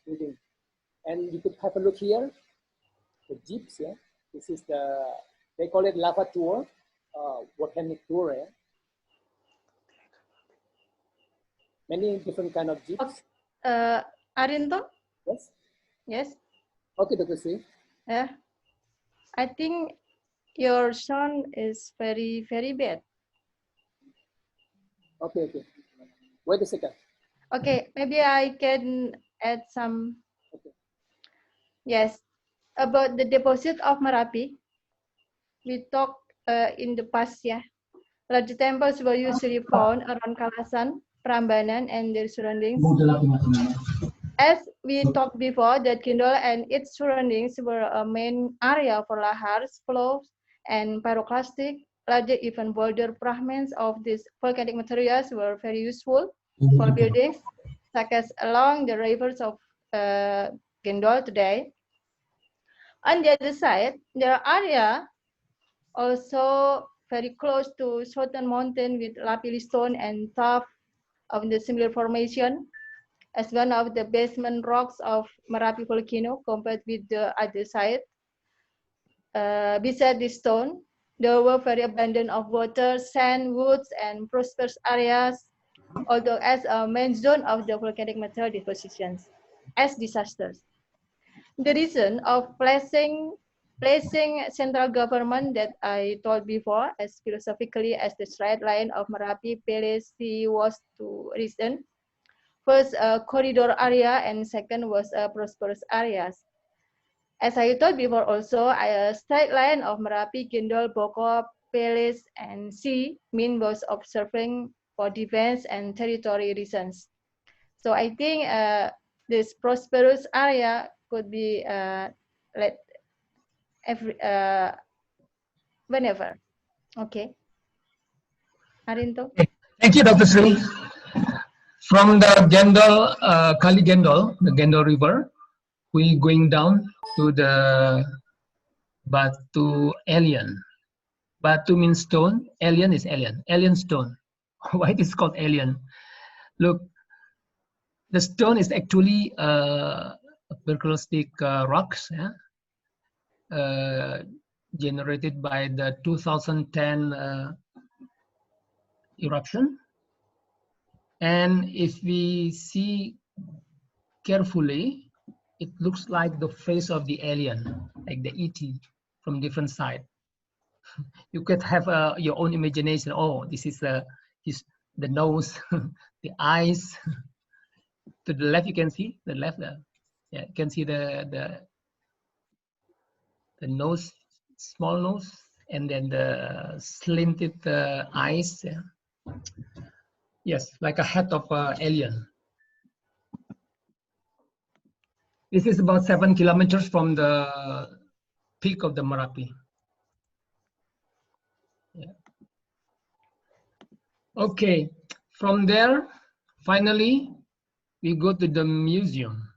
building. And you could have a look here, the jeeps. Yeah, this is they call it lava tour, volcanic tour. Yeah? Many different kind of jeeps. Arinto? Yes. Yes. Okay, Dr. Sri. Yeah. I think your sound is very, very bad. Okay. Wait a second. Okay, maybe I can add some. Okay. Yes, about the deposit of Merapi. We talked in the past, yeah. Large temples were usually found around Kalasan, Prambanan, and their surroundings. As we talked before, that Kindle and its surroundings were a main area for lahars, flows, and pyroclastic. Larger even boulder fragments of these volcanic materials were very useful for buildings, such as along the rivers of Gendol today. On the other side, there are areas also very close to southern mountain with lapilli stone and tuff of the similar formation as one of the basement rocks of Merapi volcano compared with the other side. Beside this stone, there were very abundant of water, sand, woods, and prosperous areas, although as a main zone of the volcanic material depositions as disasters. The reason of placing central government that I told before as philosophically as the straight line of Merapi Palace was two reasons. First, a corridor area, and second was a prosperous areas. As I told before also, a straight line of Merapi, Gendol, Boko, Palace, and sea mean was observing for defense and territory reasons. So I think this prosperous area could be whenever. Okay. Arinto. Thank you, Dr. Sri. From the Gendol, Kali Gendol, the Gendol River, we going down to the Batu Alien. Batu means stone, alien is alien, alien stone. Why it is called alien? Look, the stone is actually perclastic rocks, yeah? Generated by the 2010 eruption. And if we see carefully, it looks like the face of the alien, like the ET from different side. You could have your own imagination. Oh, this is the nose, the eyes. To the left, you can see the left. Yeah, you can see the nose, small nose, and then the slanted eyes. Yeah. Yes, like a head of alien. This is about 7 kilometers from the peak of the Merapi. Yeah. Okay, from there, finally, we go to the museum.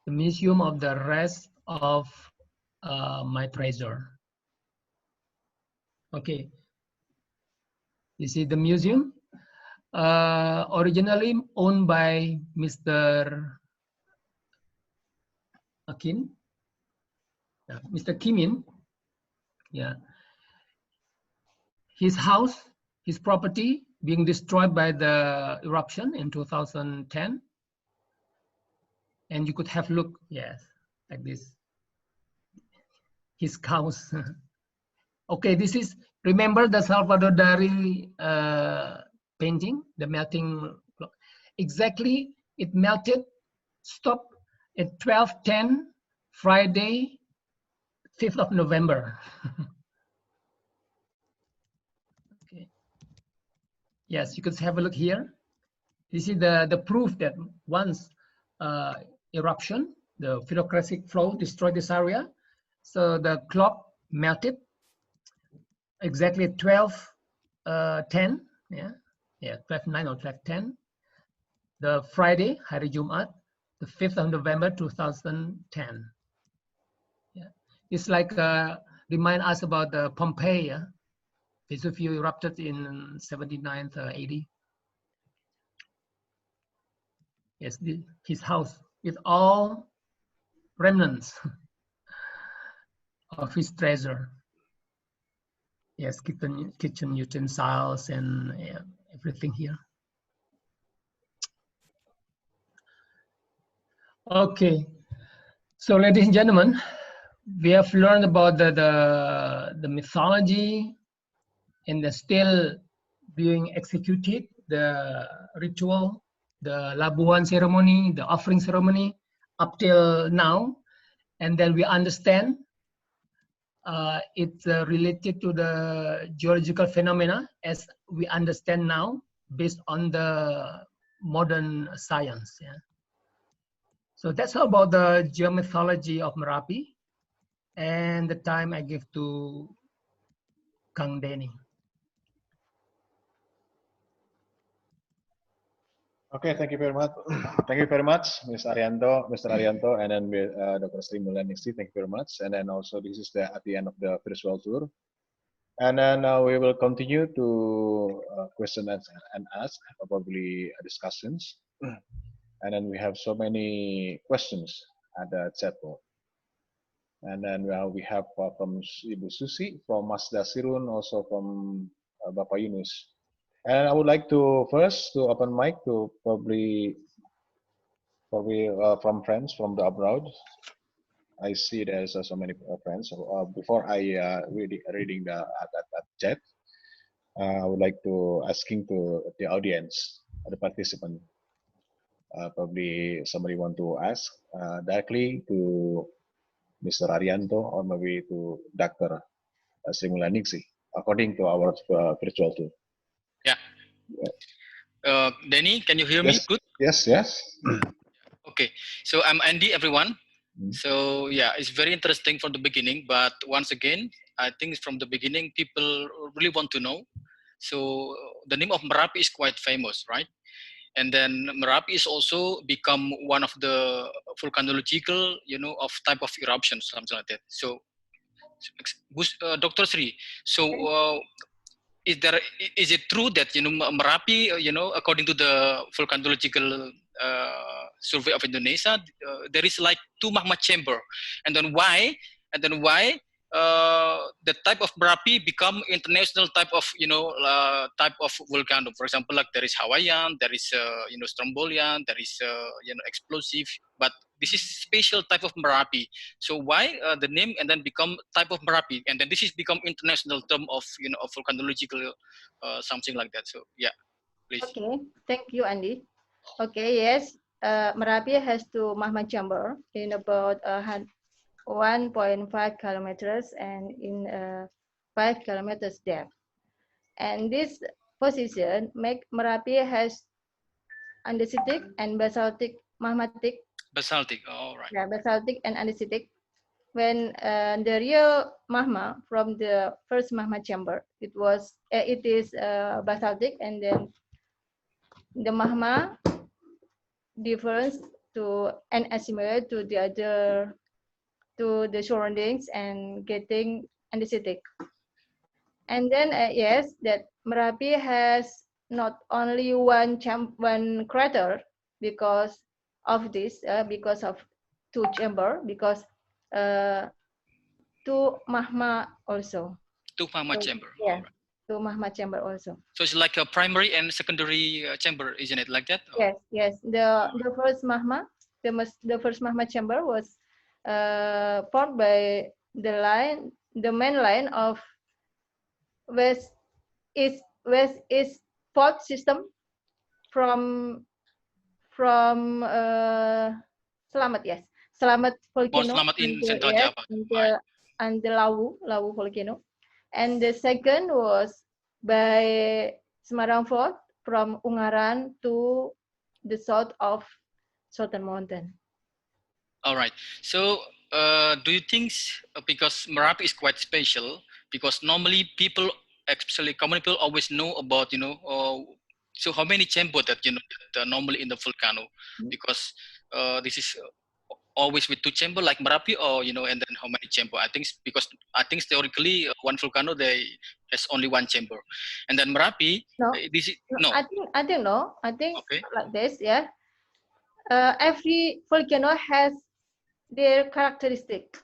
The museum of the rest of my treasure. Okay, you see the museum, originally owned by Mr. Akin, Mr. Kimin. Yeah, his house, his property being destroyed by the eruption in 2010. And you could have a look, yes, like this. His cows. Okay, this is, remember the Salvador Dali painting, the melting clock. Exactly, it melted, stopped at 12:10, Friday, 5th of November. Okay. Yes, you could have a look here. This is the proof that once eruption, the phylocratic flow destroyed this area. So the clock melted exactly at 12:10, yeah, 12:09 or 12:10. The Friday, Hari Jumat, the 5th of November 2010. Yeah, it's like remind us about the Pompeii. Yeah? Vesuvio erupted in 79th, 80. Yes, his house with all remnants of his treasure. Yes, kitchen utensils and everything here. Okay, so ladies and gentlemen, we have learned about the mythology and the still being executed, the ritual, the labuan ceremony, the offering ceremony up till now. And then we understand it's related to the geological phenomena as we understand now based on the modern science. Yeah. So that's all about the geomythology of Merapi, and the time I give to Kang Denny. Okay, thank you very much. Thank you very much, Mr. Arianto, and then Dr. Sri Mulyanisti. Thank you very much. And then also this is at the end of the virtual tour. And then we will continue to question and ask, probably discussions. And then we have so many questions at the chat board. And then we have from Ibu Susi, from Masda Sirun, also from Bapak Yunus. And I would like to first to open mic to probably from friends from the abroad. I see there's so many friends. So, before I reading that chat, I would like to asking to the audience, the participant. Probably somebody want to ask directly to Mr. Arianto or maybe to Dr. Sri Mulyani, according to our virtual tool. Yeah. Danny, can you hear me good? Yes, yes. Okay, so I'm Andy, everyone. So yeah, it's very interesting from the beginning, but once again, I think from the beginning, people really want to know. So the name of Merapi is quite famous, right? And then Merapi is also become one of the volcanological, of type of eruptions, something like that. So, Dr. Sri, so is it true that Merapi, according to the volcanological survey of Indonesia, there is like 2 magma chamber, and then why the type of Merapi become international type of type of volcano? For example, like there is Hawaiian, there is Strombolian, there is explosive, but this is special type of Merapi. So why the name and then become type of Merapi, and then this is become international term of of volcanological something like that. So yeah, please. Okay, thank you, Andy. Okay, yes, Merapi has 2 magma chamber in about 1.5 kilometers and in 5 kilometers depth. And this position make Merapi has andesitic and basaltic magmatic. Basaltic, all right. Yeah, basaltic and andesitic. When the real magma from the first magma chamber, it is basaltic, and then the magma differs to and assimilate to the other to the surroundings and getting andesitic. And then yes, that Merapi has not only one crater because of this, because of 2 chamber, because 2 magma also. 2 magma chamber. Yeah, 2 magma chamber also. So it's like a primary and secondary chamber, isn't it, like that? Yes, yes. The first magma, the first magma chamber was formed by the main line of west east fault system from Selamat, yes, Selamat volcano. Selamat in Central Java. And the Lawu volcano. And the second was by Semarang Fault from Ungaran to the south of Southern Mountain. All right. So do you think, because Merapi is quite special, because normally people, especially common people, always know about, so how many chamber that, that normally in the volcano, because this is always with 2 chamber like Merapi, or, and then how many chamber? I think theoretically one volcano, they has only 1 chamber. And then Merapi, no. I think no. I think okay. Like this, yeah. Every volcano has their characteristic.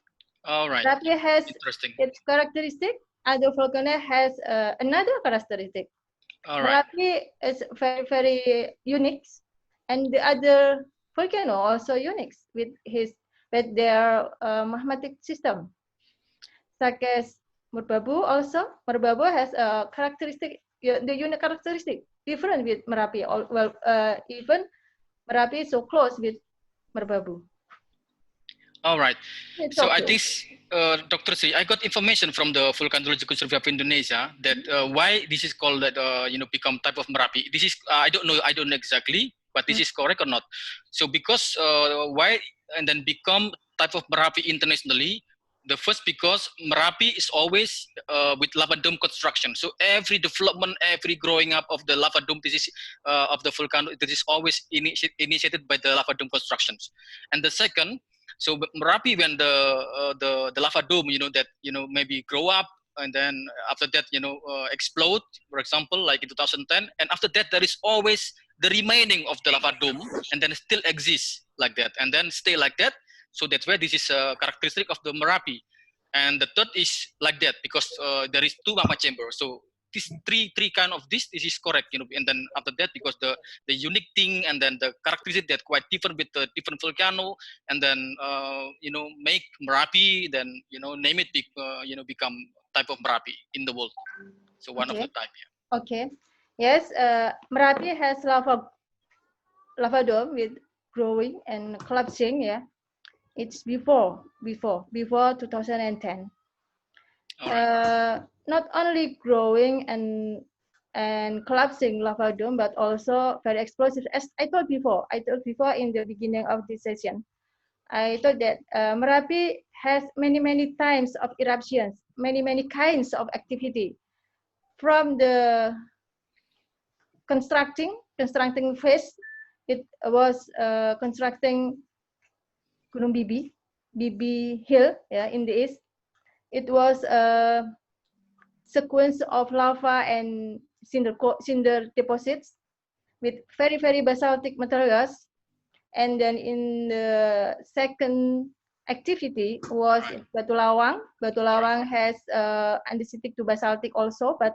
All right. Merapi has interesting. Its characteristic. Other volcano has another characteristic. All right. Merapi is very, very unique, and the other volcano also unique with their magmatic system. Such as Merbabu also. Merbabu has a characteristic, the unique characteristic different with Merapi. Well, even Merapi is so close with Merbabu. All right. So I think, Dr. Sri, I got information from the Volcanological Survey of Indonesia that why this is called that become type of Merapi. This is I don't know exactly, but this is correct or not. So because why and then become type of Merapi internationally. The first, because Merapi is always with lava dome construction. So every development, every growing up of the lava dome, this is of the volcano, this is always initiated by the lava dome constructions. And the second, so Merapi, when the lava dome, maybe grow up, and then after that, explode, for example, like in 2010. And after that, there is always the remaining of the lava dome, and then still exists like that, and then stay like that. So that's why this is a characteristic of the Merapi. And the third is like that because there is two magma chambers. So this three kind of this is correct, and then after that, because the unique thing and then the characteristic that quite different with the different volcano, and then make Merapi, then name it become type of Merapi in the world. So one of the type. Yeah. Okay. Yes, Merapi has lava dome with growing and collapsing. Yeah, it's before 2010. Not only growing and collapsing lava dome, but also very explosive. As I told before in the beginning of this session, I thought that Merapi has many times of eruptions, many kinds of activity, from the constructing phase. It was constructing Gunung Bibi Hill, yeah, in the east. It was a sequence of lava and cinder deposits with very basaltic materials. And then in the second activity was Batu Lawang. Batu Lawang has andesitic to basaltic also, but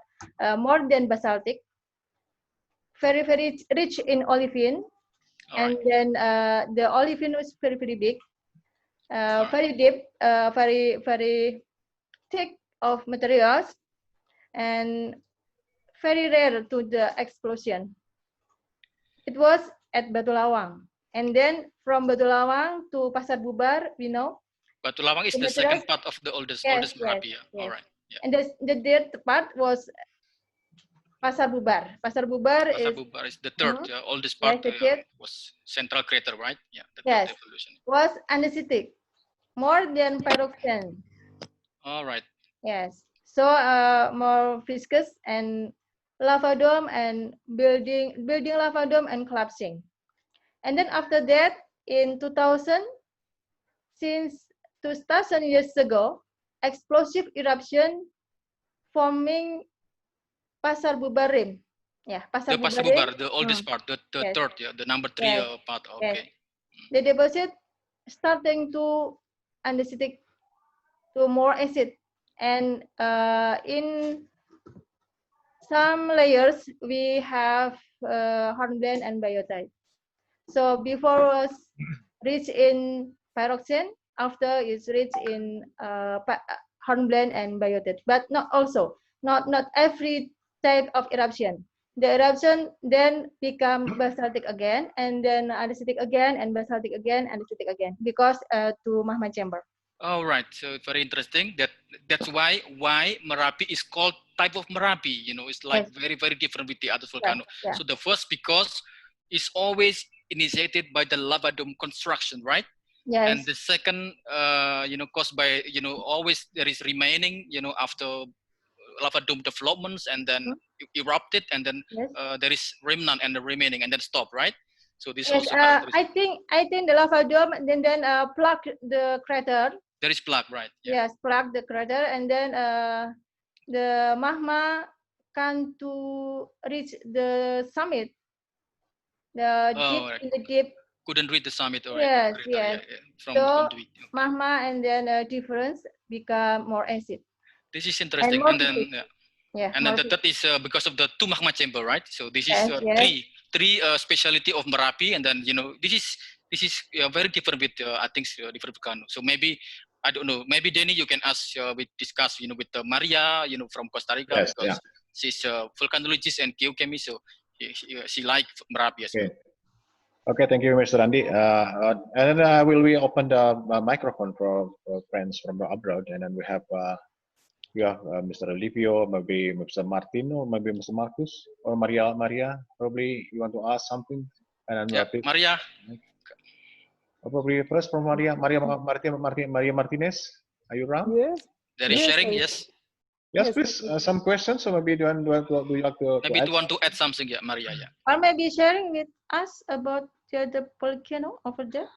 more than basaltic. Very rich in olivine. And then the olivine was very big, very deep, very thick of materials, and very rare to the explosion. It was at Batu Lawang. And then from Batu Lawang to Pasar Bubar, we know. Batu Lawang is the second part of the oldest Merapi. Yes. All right. Yeah. And the third part was Pasar Bubar. Pasar Bubar is the third oldest part. Was central crater, right? Yeah. The yes. Evolution. Was andesitic, more than pyroxene. All right. Yes. So more viscous and lava dome and building lava dome and collapsing. And then after that, in 2000, since 2000 years ago, explosive eruption forming Pasar Bubar Rim. Yeah, Pasar Bubar, the oldest part, the yes. Third, yeah, the number 3 part. Okay. Yes. The deposit starting to andesitic to more acid, and in some layers we have hornblende and biotite. So before was rich in pyroxene, after is rich in hornblende and biotite, but not every type of eruption. The eruption then become basaltic again, and then andesitic again, and basaltic again, andesitic again, because to magma chamber. All right, so very interesting. That's why Merapi is called type of Merapi. It's like yes. very different with the other volcano. Yeah. So the first, because it's always initiated by the lava dome construction, right? Yes. And the second, caused by always there is remaining, after lava dome developments, and then erupted, and then yes. There is remnant and the remaining, and then stop, right? So this yes, also. I think the lava dome then plug the crater. There is plug, right? Yeah. Yes, plug the crater, and then the magma come to reach the summit. Right. In the deep. Couldn't reach the summit, or yes, crater, yes. Yeah, from so the magma and then difference become more acid. This is interesting, and then and then the third is because of the two magma chamber, right? So this is three specialty of Merapi, and then this is very different with I think different volcano. So maybe I don't know. Maybe Denny, you can ask we discuss with Maria from Costa Rica, yes, because she's a volcanologist and geochemist, so she like Merapi as well. Okay, thank you, Mr. Andi. And then will we open the microphone for friends from abroad, and then we have Mr. Olivio, maybe Mr. Martin, or maybe Mr. Marcus, or Maria. Probably you want to ask something, and then Maria. Probably first from Maria Martinez. Are you around? Yes. There is sharing. Yes. Yes, please. Some questions, or maybe do you like to? Maybe you want to add something, Maria. Yeah. Or maybe sharing with us about the volcano over there.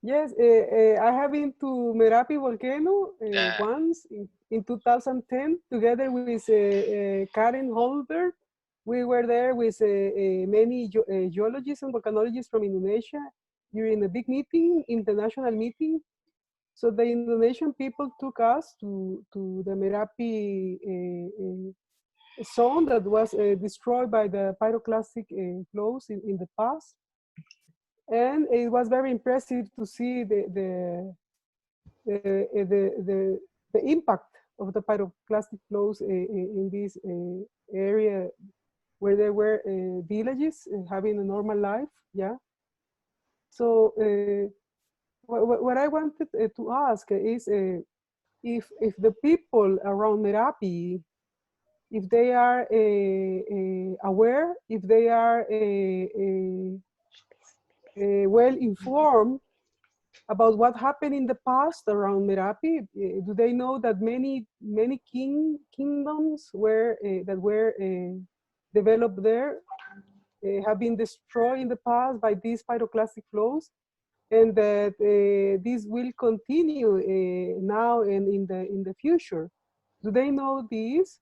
Yes, I have been to Merapi Volcano once in 2010 together with Karen Holberg. We were there with many geologists and volcanologists from Indonesia during a big meeting, international meeting. So the Indonesian people took us to the Merapi zone that was destroyed by the pyroclastic flows in the past. And it was very impressive to see the impact of the pyroclastic flows in this area where there were villages having a normal life. Yeah. So what I wanted to ask is if the people around Merapi, if they are aware, if they are well informed about what happened in the past around Merapi. Do they know that many kingdoms were that were developed there have been destroyed in the past by these pyroclastic flows, and that this will continue now and in the future? Do they know this?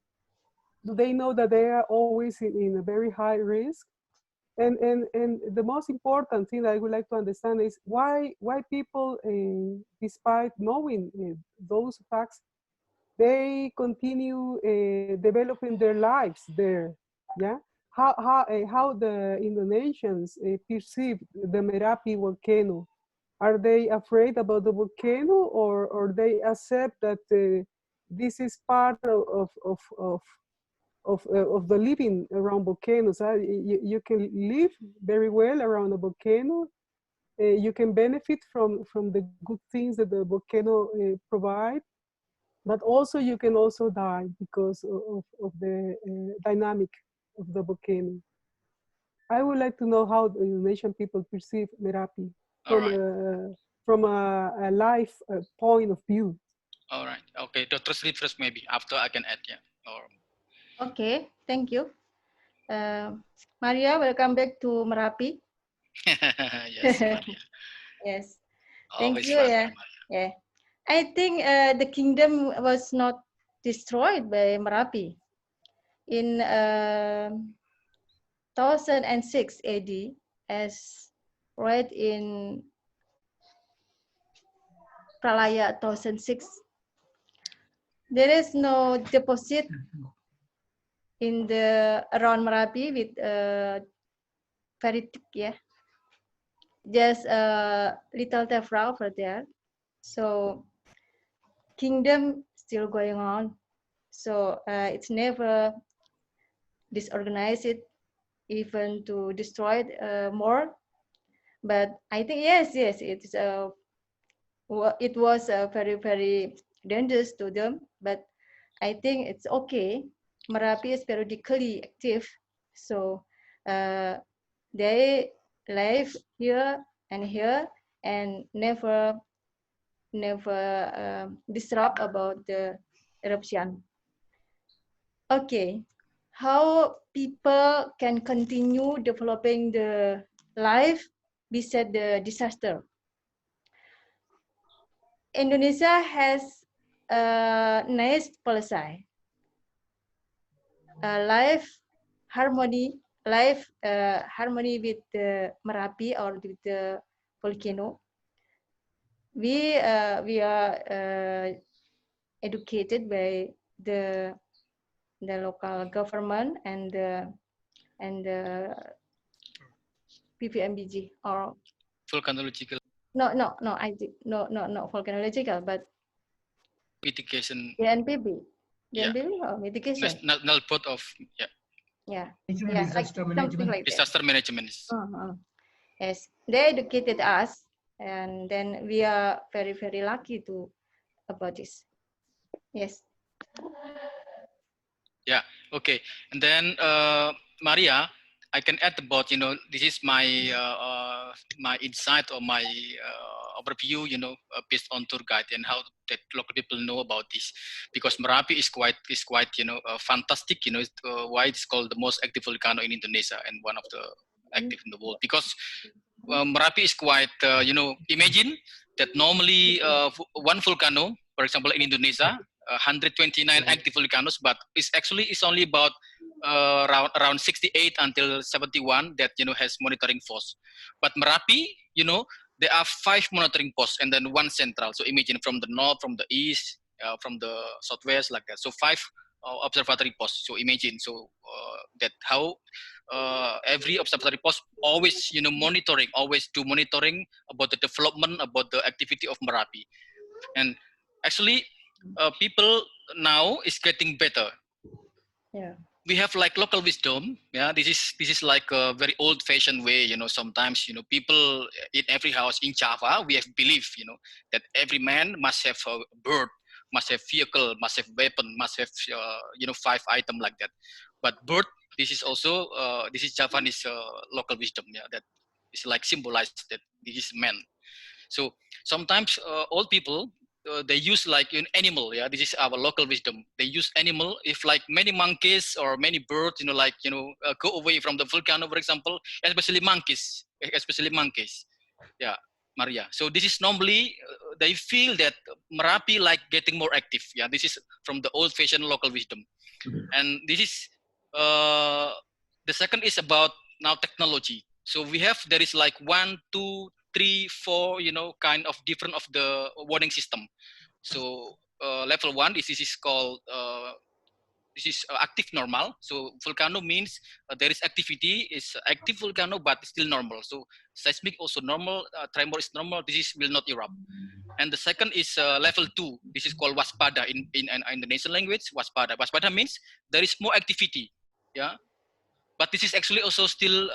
Do they know that they are always in a very high risk? And the most important thing that I would like to understand is why people, despite knowing those facts, they continue developing their lives there. Yeah, how the Indonesians perceive the Merapi volcano? Are they afraid about the volcano, or they accept that this is part of the living around volcanoes? You can live very well around a volcano. You can benefit from the good things that the volcano provide, but also you can also die because of the dynamic of the volcano. I would like to know how the Indonesian people perceive Merapi from a life point of view. All right. Okay, Dr. Sri first maybe. After I can add, yeah. Okay, thank you. Maria, welcome back to Merapi. Yes, Maria. Yes, thank Always you. fun, Yeah, yeah. I think the kingdom was not destroyed by Merapi. In 1006 AD, as right in Pralaya 1006, there is no deposit in the around Merapi with very thick, yeah. Just a little tephra over there. So kingdom still going on. So it's never disorganized, even to destroy it more. But I think yes, it's it was very dangerous to them. But I think it's okay. Merapi is periodically active, so they live here and never disrupt about the eruption. Okay, how people can continue developing the life beside the disaster? Indonesia has a nice policy, life harmony with the Merapi or with the volcano. We are educated by the local government and the PVMBG or volcanological. No, volcanological, but mitigation. DNPB. Yeah. Or mitigation. Null pot of Yeah. Disaster management. Like disaster management. Yes, they educated us, and then we are very lucky to about this. Yes. Yeah. Okay. And then Maria, I can add about, this is my my insight or my overview, based on tour guide and how that local people know about this, because Merapi is quite fantastic. Why it's called the most active volcano in Indonesia and one of the active in the world, because Merapi is quite, imagine that normally one volcano, for example, in Indonesia, 129 active volcanoes, but it's only about around 68 until 71 that has monitoring posts. But Merapi, there are 5 monitoring posts and then 1 central. So imagine from the north, from the east, from the southwest, like that. So 5 observatory posts. So imagine that how every observatory post always always do monitoring about the development, about the activity of Merapi. And actually people now is getting better. Yeah. We have like local wisdom. Yeah, this is like a very old fashioned way. Sometimes people in every house in Java, we have belief that every man must have a bird, must have vehicle, must have weapon, must have 5 items like that. But bird, this is also this is Javanese local wisdom. Yeah, that is like symbolized that this is man. So sometimes old people they use like an animal. Yeah, this is our local wisdom. They use animal. If like many monkeys or many birds, go away from the volcano, for example, especially monkeys. Yeah, Maria. So this is normally they feel that Merapi like getting more active. Yeah, this is from the old-fashioned local wisdom. And this is the second is about now technology. So there is like 1, 2, 3, 4, kind of different of the warning system. So level 1 this is called active normal. So volcano means there is activity, is active volcano but still normal. So seismic also normal, tremor is normal. This will not erupt. And the second is level 2. This is called waspada in Indonesian language. Waspada. Waspada means there is more activity. Yeah, but this is actually also still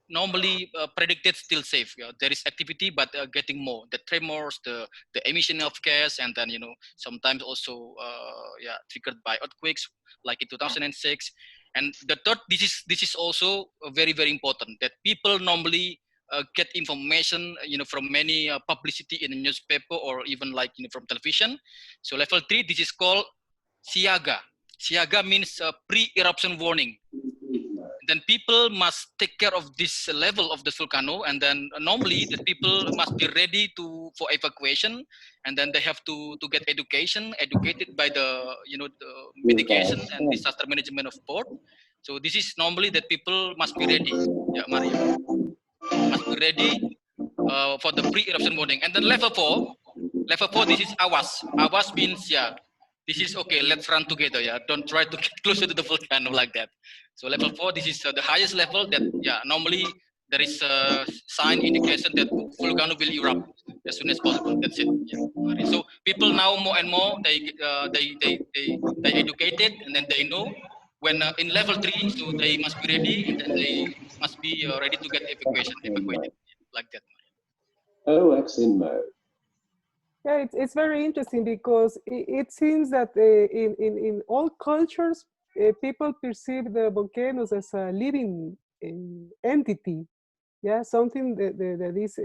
normally predicted still safe. Yeah? There is activity, but getting more. The tremors, the emission of gas, and then sometimes also triggered by earthquakes, like in 2006. And the third, this is also very very important that people normally get information from many publicity in the newspaper or even like from television. So level 3, this is called siaga. Siaga means pre-eruption warning. Then people must take care of this level of the volcano, and then normally the people must be ready for evacuation, and then they have to get educated by the the mitigation and disaster management of port. So this is normally that people must be ready. Yeah, Maria, must be ready for the pre-eruption warning. And then level 4, this is awas. Awas means this is okay, let's run together. Yeah, don't try to get closer to the volcano like that. So level 4, this is the highest level that normally there is a sign indication that volcano will erupt as soon as possible. That's it. Yeah. So people now more and more they educated, and then they know when in level 3, so they must be ready, and then they must be ready to get evacuated like that. OX in mode. Yeah, it's very interesting because it seems that in all cultures, people perceive the volcanoes as a living entity. Yeah, something that is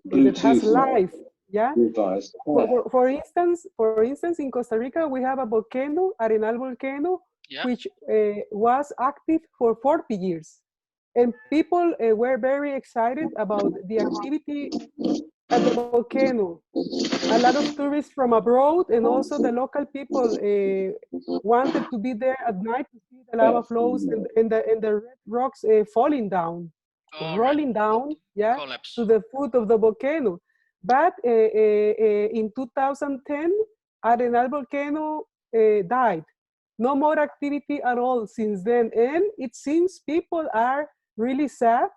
that has life. Yeah. For instance, in Costa Rica, we have a volcano, Arenal volcano, which was active for 40 years. And people were very excited about the activity at the volcano. A lot of tourists from abroad and also the local people wanted to be there at night to see the lava flows and the red rocks falling down, rolling down, to the foot of the volcano. But in 2010, Arenal volcano died. No more activity at all since then. And it seems people are really sad.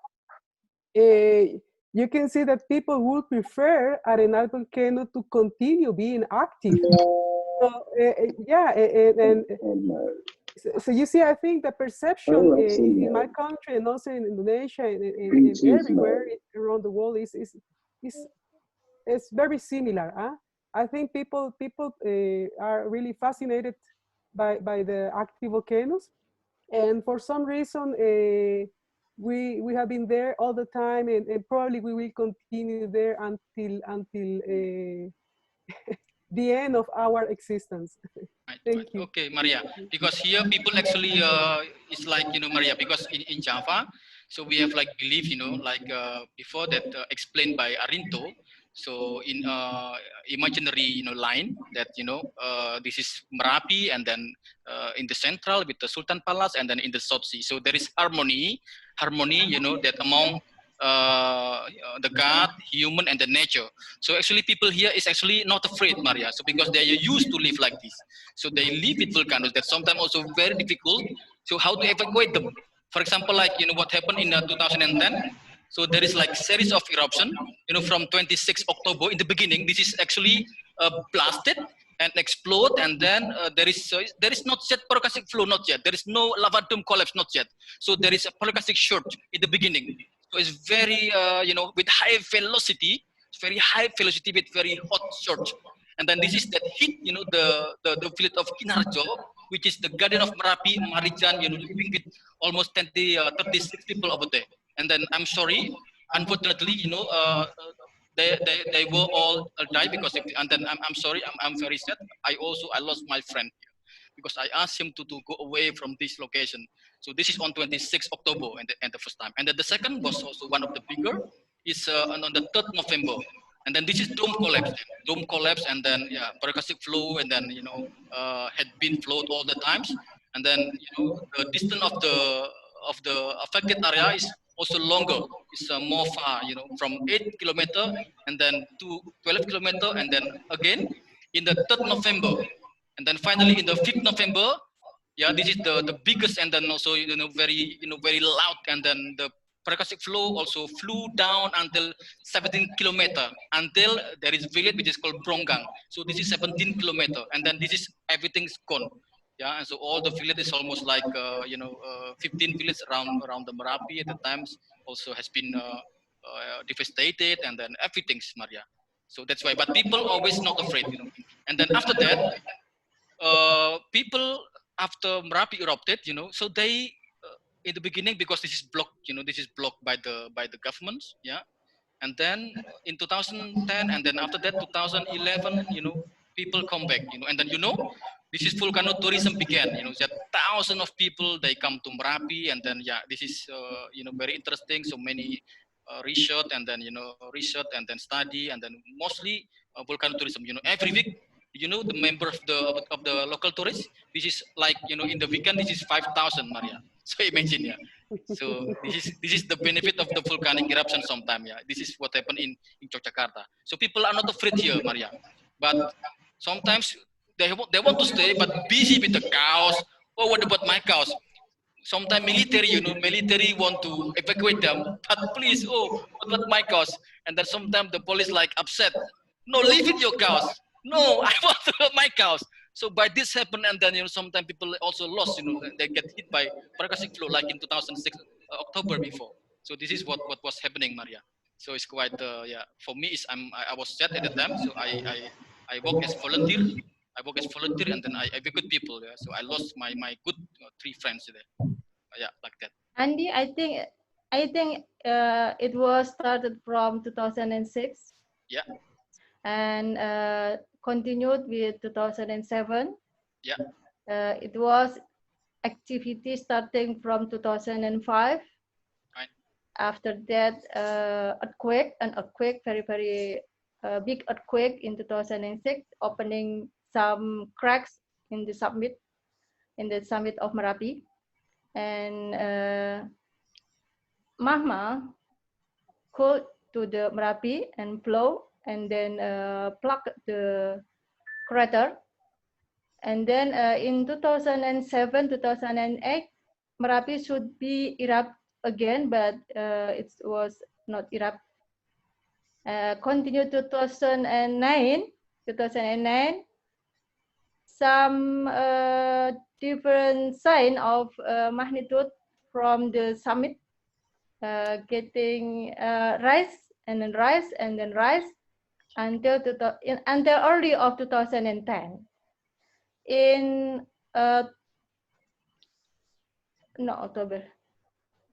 You can see that people would prefer Arenal volcano to continue being active. So, so you see, I think the perception in my country and also in Indonesia and everywhere around the world is very similar. Huh? I think people are really fascinated by the active volcanoes, and for some reason we have been there all the time, and probably we will continue there until the end of our existence. Thank you. Okay, Maria, because here people actually, it's like, Maria, because in Java, so we have like belief, like before that explained by Arinto. So in imaginary, line that, this is Merapi, and then in the central with the Sultan Palace, and then in the South Sea. So there is harmony, that among the God, human, and the nature. So actually people here is actually not afraid, Maria. So because they are used to live like this. So they live with volcanoes that sometimes also very difficult. So how to evacuate them? For example, like, what happened in 2010. So there is like series of eruption, from 26 October in the beginning. This is actually blasted and explode, and then there is not yet pyroclastic flow, not yet. There is no lava dome collapse, not yet. So there is a pyroclastic surge in the beginning. So it's very, with high velocity, very high velocity with very hot surge. And then this is that hit, the village of Kinarjo, which is the guardian of Merapi, Marijan, living with almost 36 people over there. And then I'm sorry, unfortunately, they were all died because of and then I'm sorry, I'm very sad. I lost my friend here because I asked him to go away from this location. So this is on 26 October and the first time. And then the second was also one of the bigger, is on the 3rd November. And then this is dome collapse, and then pyroclastic flow, and then had been flowed all the times. And then the distance of the affected area is also longer. It's more far, from 8 kilometer and then to 12 kilometer, and then again in the 3rd November, and then finally in the 5th November. Yeah, this is the biggest, and then also very very loud, and then the pyroclastic flow also flew down until 17 kilometer until there is village which is called Bronggang. So this is 17 kilometer, and then this is everything's gone. Yeah, and so all the village is almost like 15 villages around the Merapi at the times also has been devastated, and then everything's Maria. So that's why. But people always not afraid, And then after that, people after Merapi erupted, so they in the beginning, because this is blocked, this is blocked by the governments, yeah. And then in 2010, and then after that 2011, people come back, and then this is volcano tourism began, that thousands of people they come to Merapi, and then this is very interesting. So many research, and then research, and then study, and then mostly volcano tourism. Every week, the member of the local tourists. This is like in the weekend, this is 5,000, Maria. So imagine, yeah. So this is the benefit of the volcanic eruption sometime, yeah. This is what happened in Yogyakarta. So people are not afraid here, Maria. But sometimes they want to stay, but busy with the cows. Oh, what about my cows? Sometimes military, military want to evacuate them, but please, oh, what about my cows? And then sometimes the police like upset. No, leave it your cows. No, I want to have my cows. So by this happen, and then sometimes people also lost. They get hit by pyroclastic flow, like in 2006 October before. So this is what was happening, Maria. So it's quite For me, I was sad at the time. So I work as volunteer. And then I evacuate people. Yeah. So I lost my good 3 friends there. Yeah, like that. Andy, I think it was started from 2006. Yeah. And continued with 2007. Yeah. It was activity starting from 2005. Right. After that, earthquake, very, very big earthquake in 2006, opening some cracks in the summit of Merapi. And magma cooled to the Merapi and flow, and then plug the crater. And then in 2007, 2008, Merapi should be erupt again, but it was not erupt. Continue 2009, some different sign of magnitude from the summit getting rise and then rise and then rise until early of 2010. In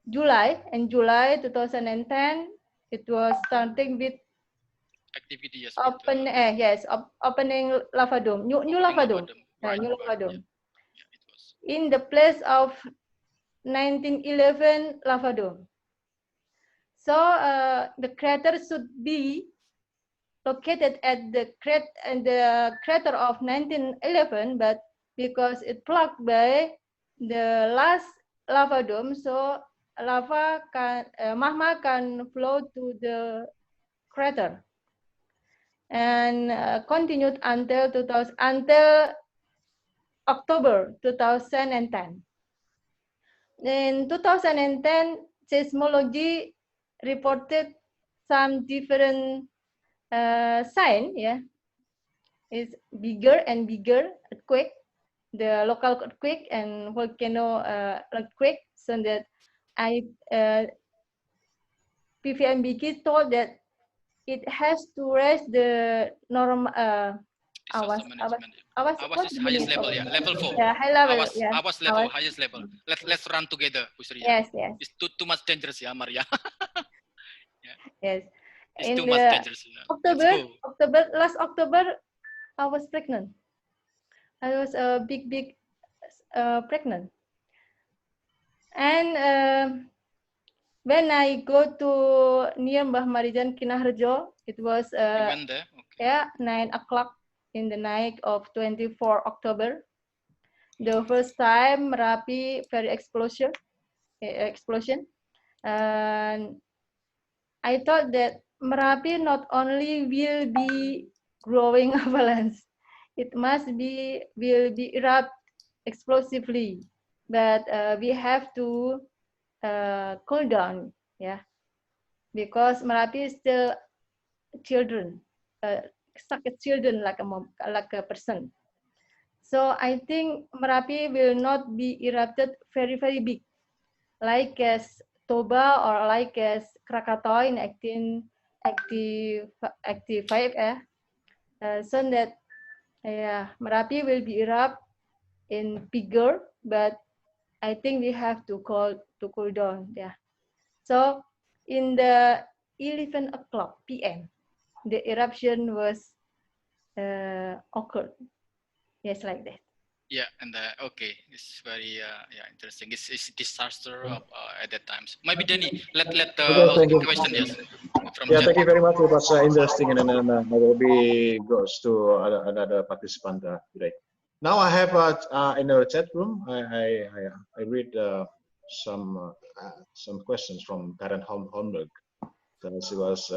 July 2010, it was starting with activity, yes. Opening lava dome, new lava dome. Right, New lava dome. Yeah, it was. In the place of 1911 lava dome. So the crater should be located at the crater of 1911, but because it blocked by the last lava dome, so magma can flow to the crater and continued until October 2010. In 2010, seismology reported some different sign. Yeah, it's bigger and bigger earthquake, the local earthquake and volcano earthquake. So that PVMBK told that it has to raise the normal Disaster management. Awas is highest level, yeah. Level 4. Yeah, high level. Awas level, highest level. Let's run together, Pusri. Yes. It's too much dangerous, yeah, Maria. Yes. It's too much dangerous. Last October, I was pregnant. I was big pregnant. And when I go to near Mbah Marijan Kinaharjo, it was you went there? Okay. 9 o'clock in the night of 24 October. The first time Merapi very explosion. And I thought that Merapi not only will be growing avalanche, it will be erupt explosively, but we have to cool down, yeah, because Merapi is still children, stuck at children like a person. So I think Merapi will not be erupted very big, like as Toba or like as Krakatau in 1885. So that Merapi will be erupt in bigger, but I think we have to cool down. Yeah. So in the 11 o'clock p.m., the eruption was occurred. Yes, like that. Yeah, and okay, it's very interesting. It's disaster at that time. Maybe Danny, let question, yes. Thank you very much. It was interesting, and then I will be goes to another participant today. Now I have in the chat room. I read some questions from Karen Holmberg. She was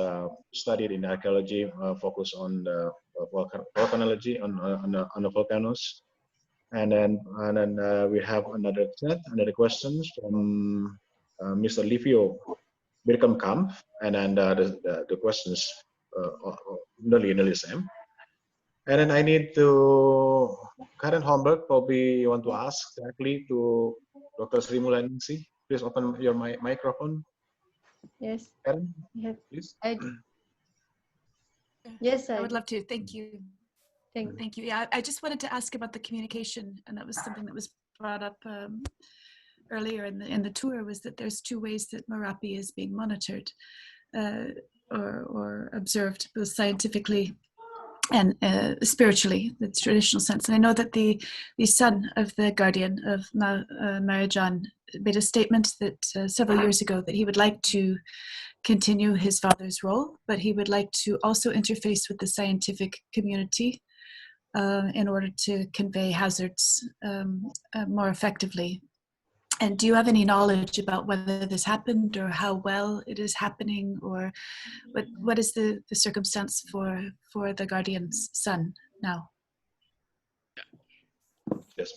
studied in archaeology, focused on the volcanology on the volcanoes. And then we have another questions from Mr. Livio Birkenkamp, and then the questions nearly same. And then I need to Karen Holmberg, probably you want to ask directly to Dr. Sri Mulyningsih. Please open your microphone. Yes. Karen, yes. Please. Yes, I would love to. Thank you. Thank you. Yeah, I just wanted to ask about the communication, and that was something that was brought up earlier in the tour. Was that there's two ways that Merapi is being monitored or observed, both scientifically and spiritually, the traditional sense. And I know that the son of the guardian of Marijan made a statement that several years ago that he would like to continue his father's role, but he would like to also interface with the scientific community in order to convey hazards more effectively. And do you have any knowledge about whether this happened or how well it is happening, or what is the circumstance for the guardian's son now? Yes,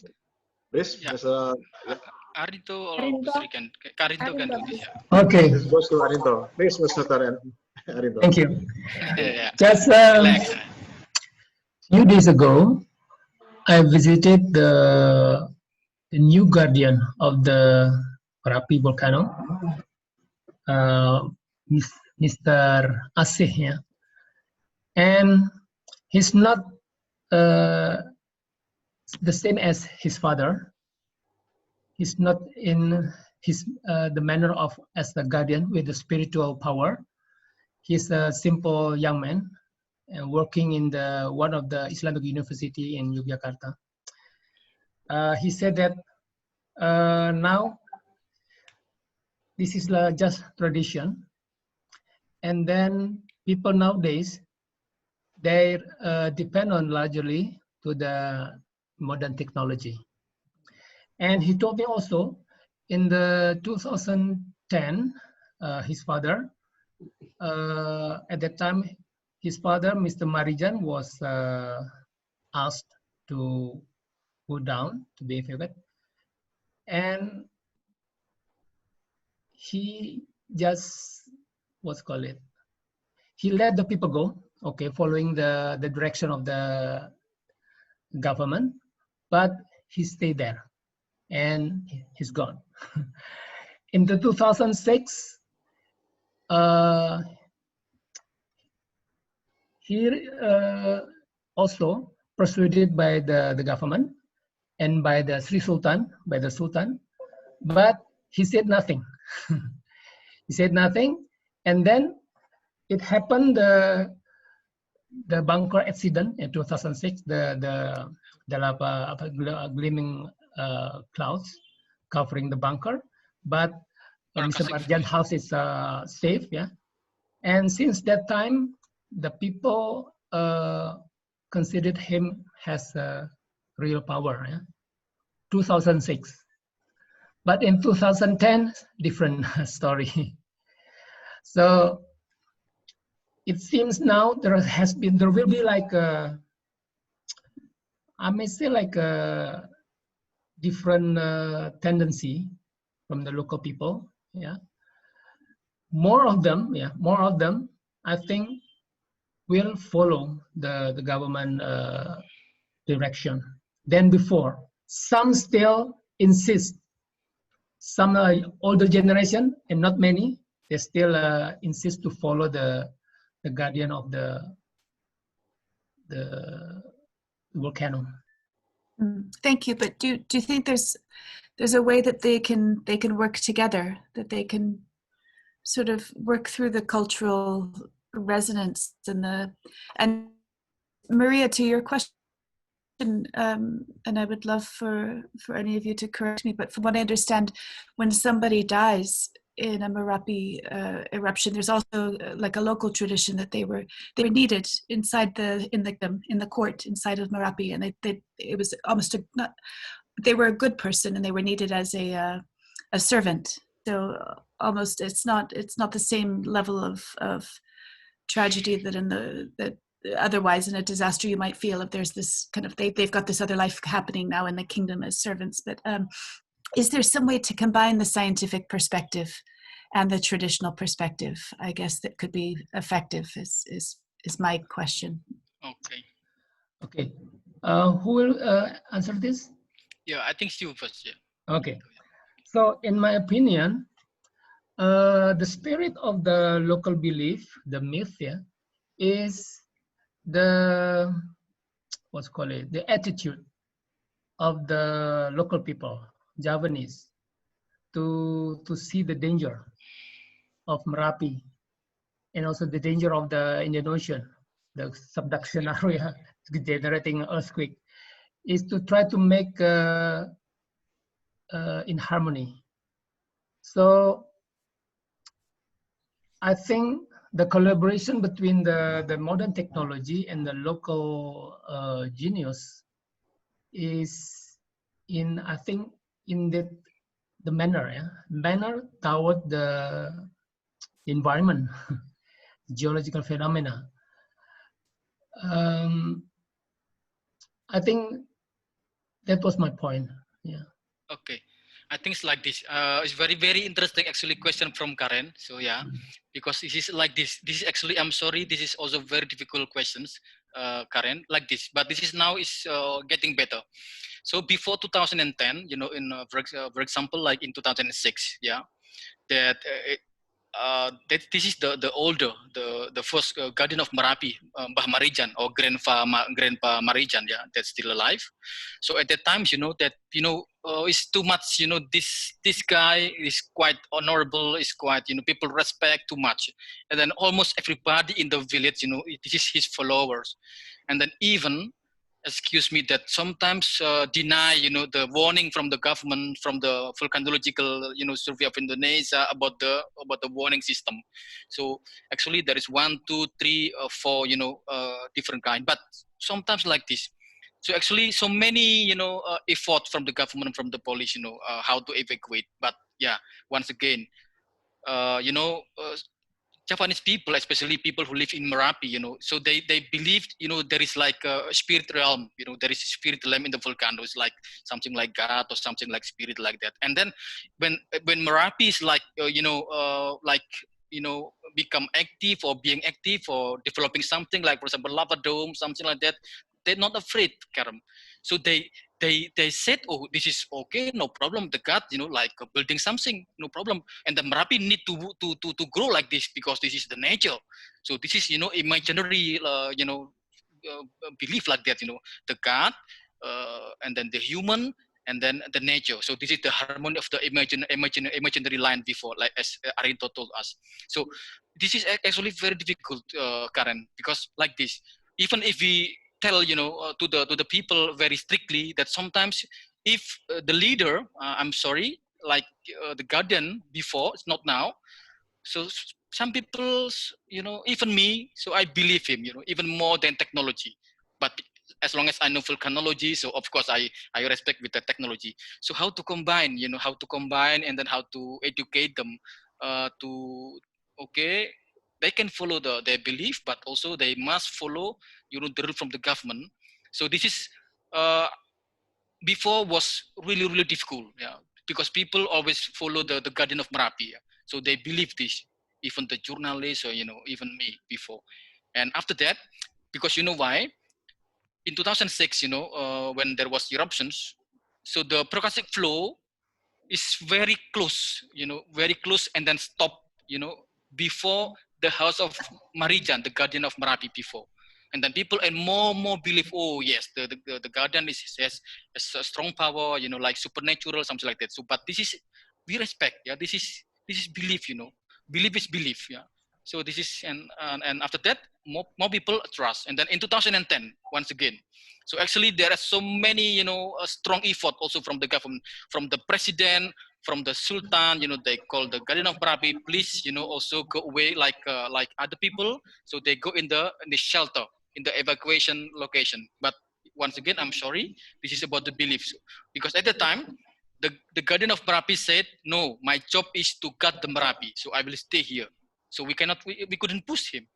please. Arinto or Pusri can Karinto can do this. Okay. This goes to Arinto. Please, Mr. Arinto. Thank you. Yeah. Just few days ago, I visited the new guardian of the Merapi volcano, Mr. Asih, yeah. And he's not the same as his father. He's not in his the manner of as the guardian with the spiritual power. He's a simple young man, working in one of the Islamic university in Yogyakarta. He said that now this is just tradition, and then people nowadays they depend on largely to the modern technology. And he told me also in the 2010, his father, at that time, his father, Mr. Marijan, was asked to go down to be evacuated. And he just, what's called it? He let the people go, okay, following the direction of the government, but he stayed there and he's gone. In the 2006, he also persuaded by the government and by the Sri Sultan, by the Sultan, but he said nothing. He said nothing, and then it happened the bunker accident in 2006. The gleaming clouds covering the bunker, but Mr. Marjan's house is safe, yeah. And since that time, the people considered him as real power. Yeah? 2006. But in 2010, different story. So it seems now there will be like a, I may say like a different tendency from the local people. Yeah, more of them. Yeah, more of them. I think will follow the government direction than before. Some still insist. Some older generation, and not many, they still insist to follow the guardian of the volcano. Thank you. But do you think there's a way that they can work together, that they can sort of work through the cultural resonance and Maria, to your question, and I would love for any of you to correct me, but from what I understand, when somebody dies in a Merapi eruption, there's also like a local tradition that they were needed inside in the court inside of Merapi, and it was almost they were a good person and they were needed as a servant. So almost it's not the same level of tragedy that otherwise in a disaster you might feel if there's this kind of they've got this other life happening now in the kingdom as servants. But is there some way to combine the scientific perspective and the traditional perspective, I guess, that could be effective is my question. Okay. Who will answer this? Yeah, I think you first. Yeah. Okay. So in my opinion, the spirit of the local belief, the myth, yeah, is the the attitude of the local people, Javanese, to see the danger of Merapi and also the danger of the Indian Ocean, the subduction area generating earthquake, is to try to make in harmony. So I think the collaboration between the modern technology and the local genius is I think in the manner toward the environment, geological phenomena. I think that was my point. Yeah. Okay. I think it's like this. It's very, very interesting actually question from Karen. So yeah, because this is like this. This is actually, I'm sorry, this is also very difficult questions, Karen, like this. But this is now is getting better. So before 2010, you know, in for example, like in 2006, yeah, that this is the older, the first guardian of Merapi, Mbah Marijan or Grandpa Marijan, yeah, that's still alive. So at that time, that it's too much. This guy is quite honorable, is quite people respect too much, and then almost everybody in the village, this is his followers, and then even, excuse me, that sometimes deny the warning from the government, from the volcanological survey of Indonesia about the warning system. So actually there is 1, 2, 3, 4 different kind, but sometimes like this. So actually so many effort from the government, from the police, how to evacuate. But yeah, once again, Japanese people, especially people who live in Merapi, so they believed, there is like a spirit realm, there is a spirit realm in the volcanoes, like something like God or something like spirit like that. And then when Merapi is like, become active or being active or developing something like, for example, lava dome, something like that, they're not afraid, Karam. So they said, oh, this is okay, no problem. The God, like building something, no problem. And the Merapi need to grow like this because this is the nature. So this is imaginary belief like that. The God, and then the human, and then the nature. So this is the harmony of the imaginary line before, like as Arinto told us. So this is actually very difficult, Karen, because like this, even if we tell to the people very strictly that sometimes if the leader, I'm sorry, like the guardian before, it's not now. So some people, even me, so I believe him, even more than technology. But as long as I know volcanology, so of course I respect with the technology. So how to combine, and then how to educate them to, okay, they can follow their belief, but also they must follow, the rule from the government. So this is, before was really, really difficult, yeah, because people always follow the guardian of Merapi. Yeah? So they believe this, even the journalists or, even me before. And after that, because why? In 2006, when there was eruptions, so the percussive flow is very close, very close, and then stop, before the house of Marijan, the guardian of Merapi before. And then people and more believe, oh yes, the guardian has a strong power, like supernatural, something like that. So, but this is, we respect, yeah, this is belief, belief is belief, yeah. So this is, and after that, more people trust. And then in 2010, once again, so actually there are so many, strong effort also from the government, from the president, from the sultan, they call the guardian of Merapi, please, also go away like other people. So they go in the shelter, in the evacuation location. But once again, I'm sorry, this is about the beliefs, because at the time, the guardian of Merapi said, no, my job is to guard the Merapi, so I will stay here. So we couldn't push him.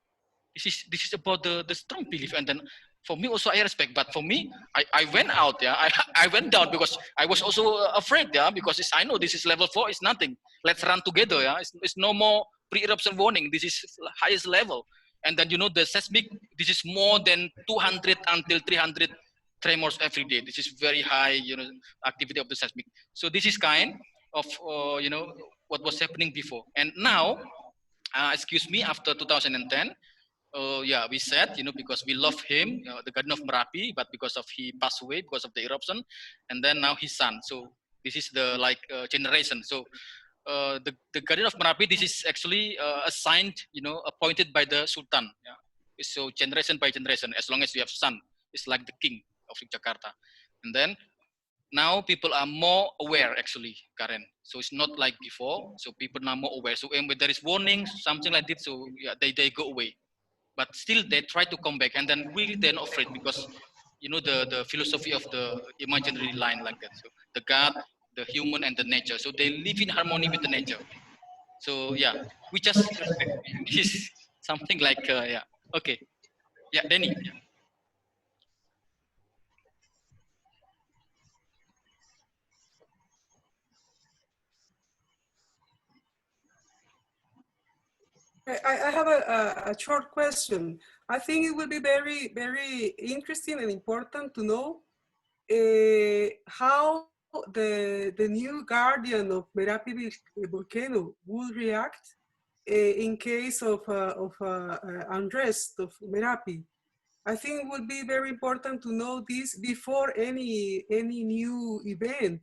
This is about the strong belief. And then for me also I respect, but for me I went out, yeah, I went down because I was also afraid, yeah, because I know this is level 4, it's nothing, let's run together, yeah, it's no more pre-eruption warning, this is highest level. And then the seismic, this is more than 200 until 300 tremors every day. This is very high, activity of the seismic. So this is kind of what was happening before. And now, excuse me, after 2010, yeah, we said, because we love him, the guardian of Merapi, but because of he passed away because of the eruption, and then now his son. So this is the generation. So the guardian of Merapi, this is actually assigned, appointed by the sultan. Yeah. So generation by generation, as long as you have son, it's like the king of Jakarta. And then now people are more aware, actually, Karen. So it's not like before. So people are more aware. So when there is warnings, something like this, so yeah, they go away. But still they try to come back, and then really they're not afraid because the philosophy of the imaginary line like that. So the God, the human, and the nature. So they live in harmony with the nature. So yeah, we just respect. This is something like yeah. Okay, yeah, Danny. I have a short question. I think it will be very, very interesting and important to know how the new guardian of Merapi volcano will react in case of unrest of Merapi. I think it would be very important to know this before any new event,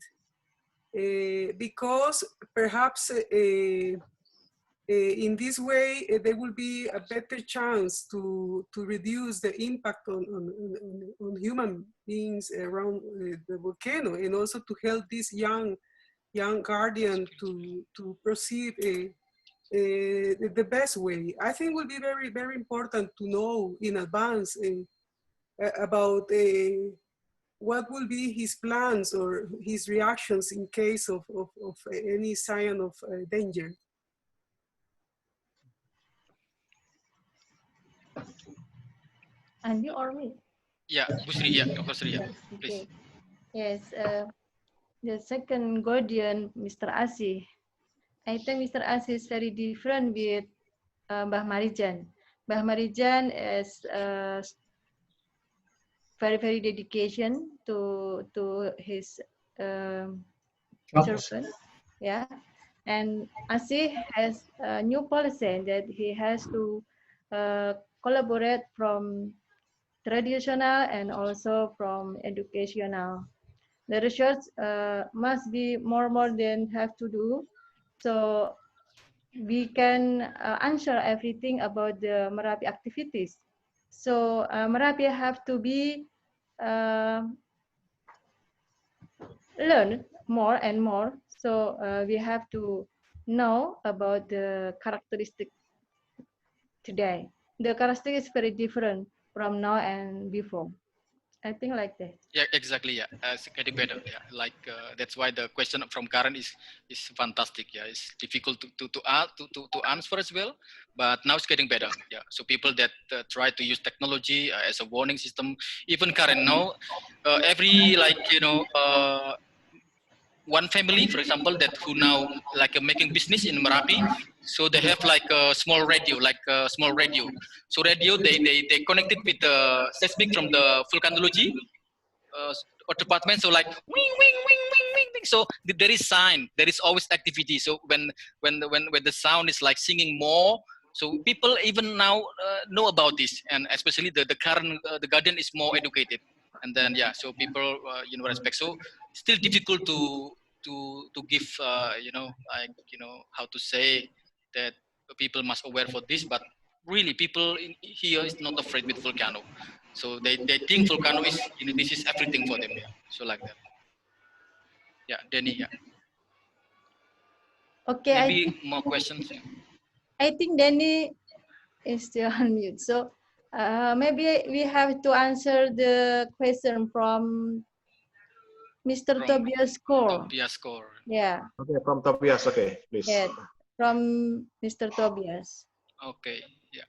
because perhaps in this way there will be a better chance to reduce the impact on human beings around the volcano, and also to help this young guardian to proceed the best way. I think will be very, very important to know in advance about what will be his plans or his reactions in case of any sign of danger. Andy or me? Yeah, Bu Sri, yeah, Dr. Sri, yeah, please. Okay. Yes, the second guardian, Mr. Asi. I think Mr. Asi is very different with Mbah Marijan. Mbah Marijan is very dedication to his servant, yeah. And Asi has a new policy that he has to collaborate from traditional and also from educational. The research must be more than have to do, so we can answer everything about the Merapi activities. So Merapi have to be learn more and more. So we have to know about the characteristic today. The characteristic is very different from now and before. I think like that. Yeah, exactly. Yeah, it's getting better. Yeah, like that's why the question from Karen is fantastic. Yeah, it's difficult to answer as well, but now it's getting better. Yeah, so people that try to use technology as a warning system, even Karen now, every one family, for example, that who now like making business in Merapi, so they have like a small radio, So radio they connected with the seismic from the volcanology or department. So like wing wing wing wing wing wing. So there is sign, there is always activity. So when the sound is like singing more, so people even now know about this, and especially the current the guardian is more educated, and then yeah, so people respect. So still difficult to give how to say that people must aware for this, but really people in here is not afraid with volcano. So they think volcano is this is everything for them. Yeah. So like that. Yeah, Denny. Yeah. Okay. Maybe more questions. Yeah. I think Danny is still on mute. So maybe we have to answer the question from Mr. Tobias Core. Tobias Core. Yeah. Okay, from Tobias. Okay, please. Yeah, from Mr. Tobias. Okay. Yeah.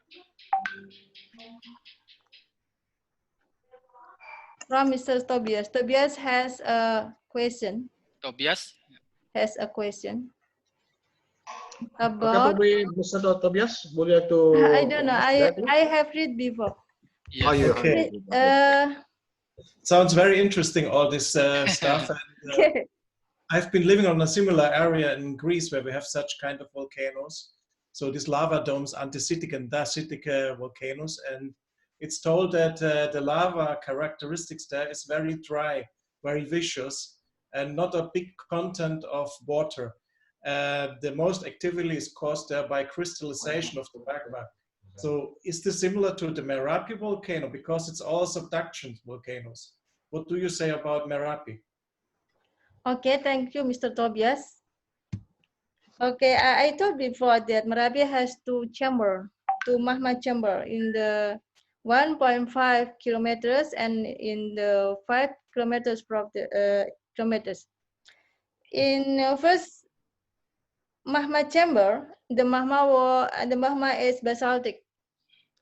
From Mr. Tobias. Tobias has a question. Tobias has a question about. Okay, Mr. Tobias, would you like to? I don't know. I have read before. Yeah. Okay. Sounds very interesting, all this stuff. And, I've been living on a similar area in Greece where we have such kind of volcanoes. So these lava domes, andesitic and dacitic volcanoes. And it's told that the lava characteristics there is very dry, very viscous, and not a big content of water. The most activity is caused there by crystallization of the magma. So is this similar to the Merapi volcano? Because it's all subduction volcanoes. What do you say about Merapi? Okay, thank you, Mr. Tobias. Okay, I told before that Merapi has two magma chamber in the 1.5 kilometers and in the 5 kilometers from the kilometers. In first magma chamber, the magma is basaltic,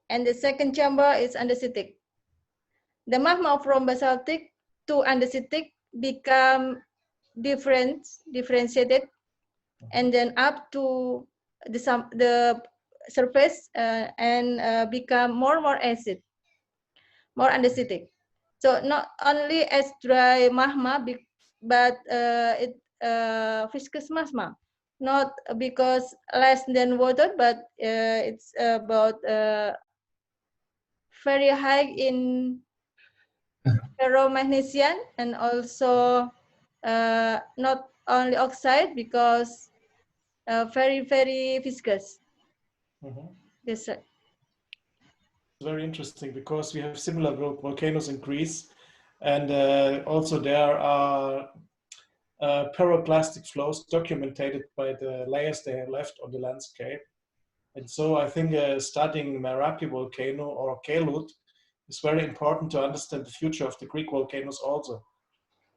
and the second chamber is andesitic. The magma from basaltic to andesitic become differentiated, and then up to the surface and become more acid, more andesitic. So not only as dry magma, but it viscous magma not because less than water, but it's about very high in ferromagnesium, and also not only oxide, because very viscous. Yes, sir. Very interesting, because we have similar volcanoes in Greece, and also there are pyroclastic flows documented by the layers they have left on the landscape. And so I think studying Merapi volcano or Kelut is very important to understand the future of the Greek volcanoes also.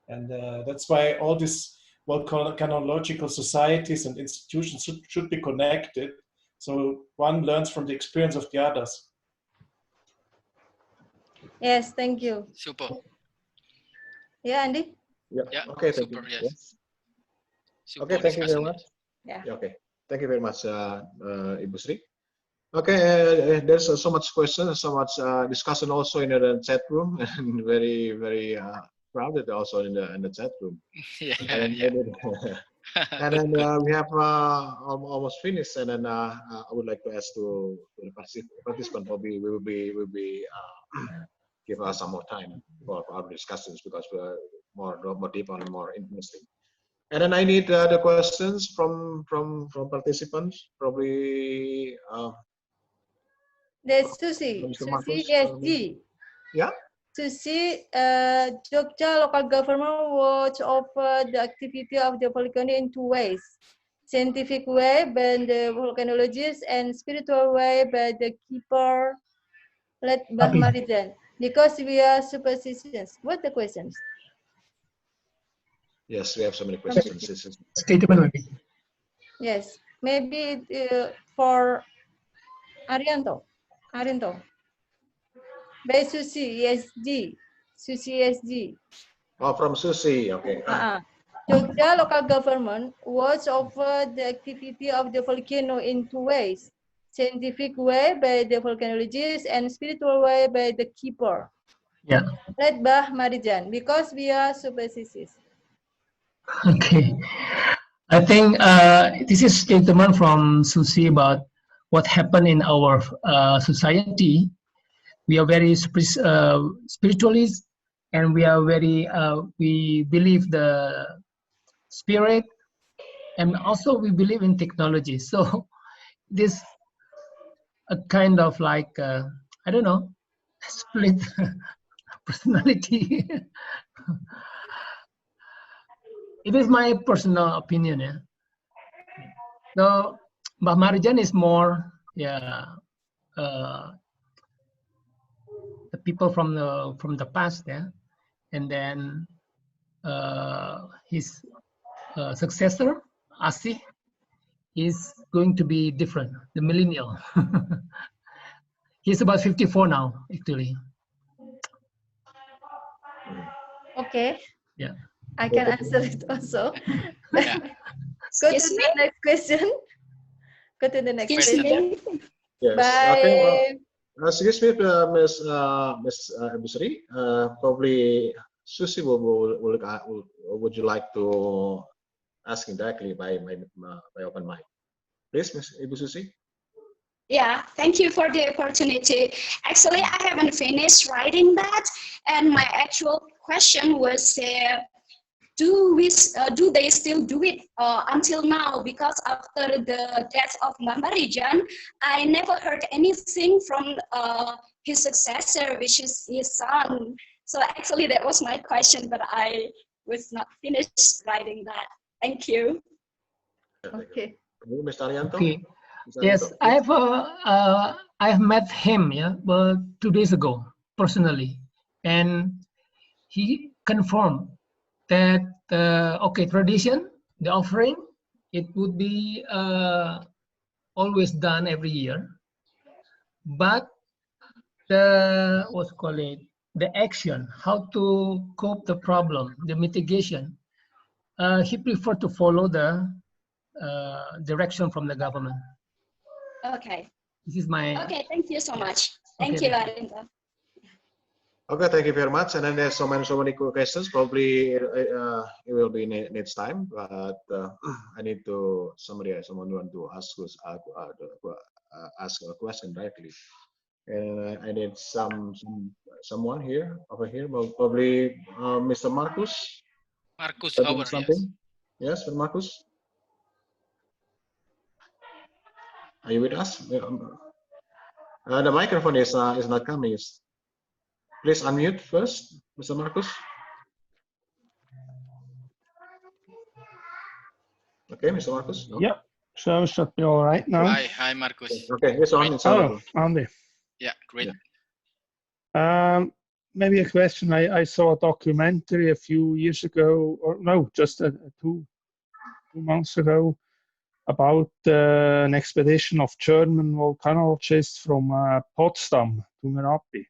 And that's why all these volcanological societies and institutions should be connected, so one learns from the experience of the others. Yes, thank you. Super. Yeah, Andy? Yeah. Okay, thank you. Yes. Okay, thank you very much. Yeah. Okay, thank you very much, Ibu Sri. Okay, there's so much questions, so much discussion also in the chat room, and very crowded also in the chat room. Yeah. And then we have almost finished, and then I would like to ask to the participant, we will be give us some more time for our discussions, because we're more deep and more interesting. And then I need the questions from participants, probably. There's Susi. Susi ESG. Yeah. Susi, Jogja local government watch over the activity of the volcano in two ways: scientific way by the volcanologist and spiritual way by the keeper, led by Marijan. Because we are superstitious. What the questions? Yes, we have so many questions. Statement maybe. Yes, maybe for Arianto. By Susi ESG. Susi ESG. Oh, from Susi. Okay. Jogja local government watch over the activity of the volcano in two ways: scientific way by the volcanologist and spiritual way by the keeper. Yeah. Led by Marijan, because we are superstitious. Okay. I think this is statement from Susi about what happened in our society. We are very spiritualist, and we are very we believe the spirit, and also we believe in technology. So this a kind of like I don't know, split personality. It is my personal opinion. Yeah. So Mbah Marijan is more, yeah, the people from the past, yeah, and then his successor Asih is going to be different, the millennial. He's about 54 now, actually. Okay. Yeah. I can answer it also. Go to the next question. Go to the next question. Yes. Bye. Okay. Excuse me, Miss Ibu Sri. Probably Susi would you like to asking directly by open mic, please, Miss Ibu Susi? Yeah, thank you for the opportunity. Actually, I haven't finished writing that, and my actual question was, do they still do it until now? Because after the death of Marijan, I never heard anything from his successor, which is his son. So actually, that was my question, but I was not finished writing that. Thank you. Okay. Mr. Arianto? Okay. Yes, I've met him, yeah, but 2 days ago personally, and he confirmed that okay, tradition, the offering, it would be always done every year, but the what's called it, the action, how to cope the problem, the mitigation, he preferred to follow the direction from the government. Okay. This is my. Okay, thank you so much. Thank you, Arinta. Okay, thank you very much. And then there's so many questions. Probably it will be next time, but I need to someone want to ask a question directly. And I need someone here over here. Probably Mr. Marcus. Marcus Hauer, something? Yes, Mr. Marcus. Are you with us? The microphone is not coming. Please unmute first, Mr. Marcus. Okay, Mr. Marcus. No? Yep. So it should be all right now. Hi, Marcus. Okay, it's on. It's on. Andy. Yeah, great. Maybe a question. I saw a documentary a few years ago, or no, just 2 months ago, about an expedition of German volcanologists from Potsdam to Merapi.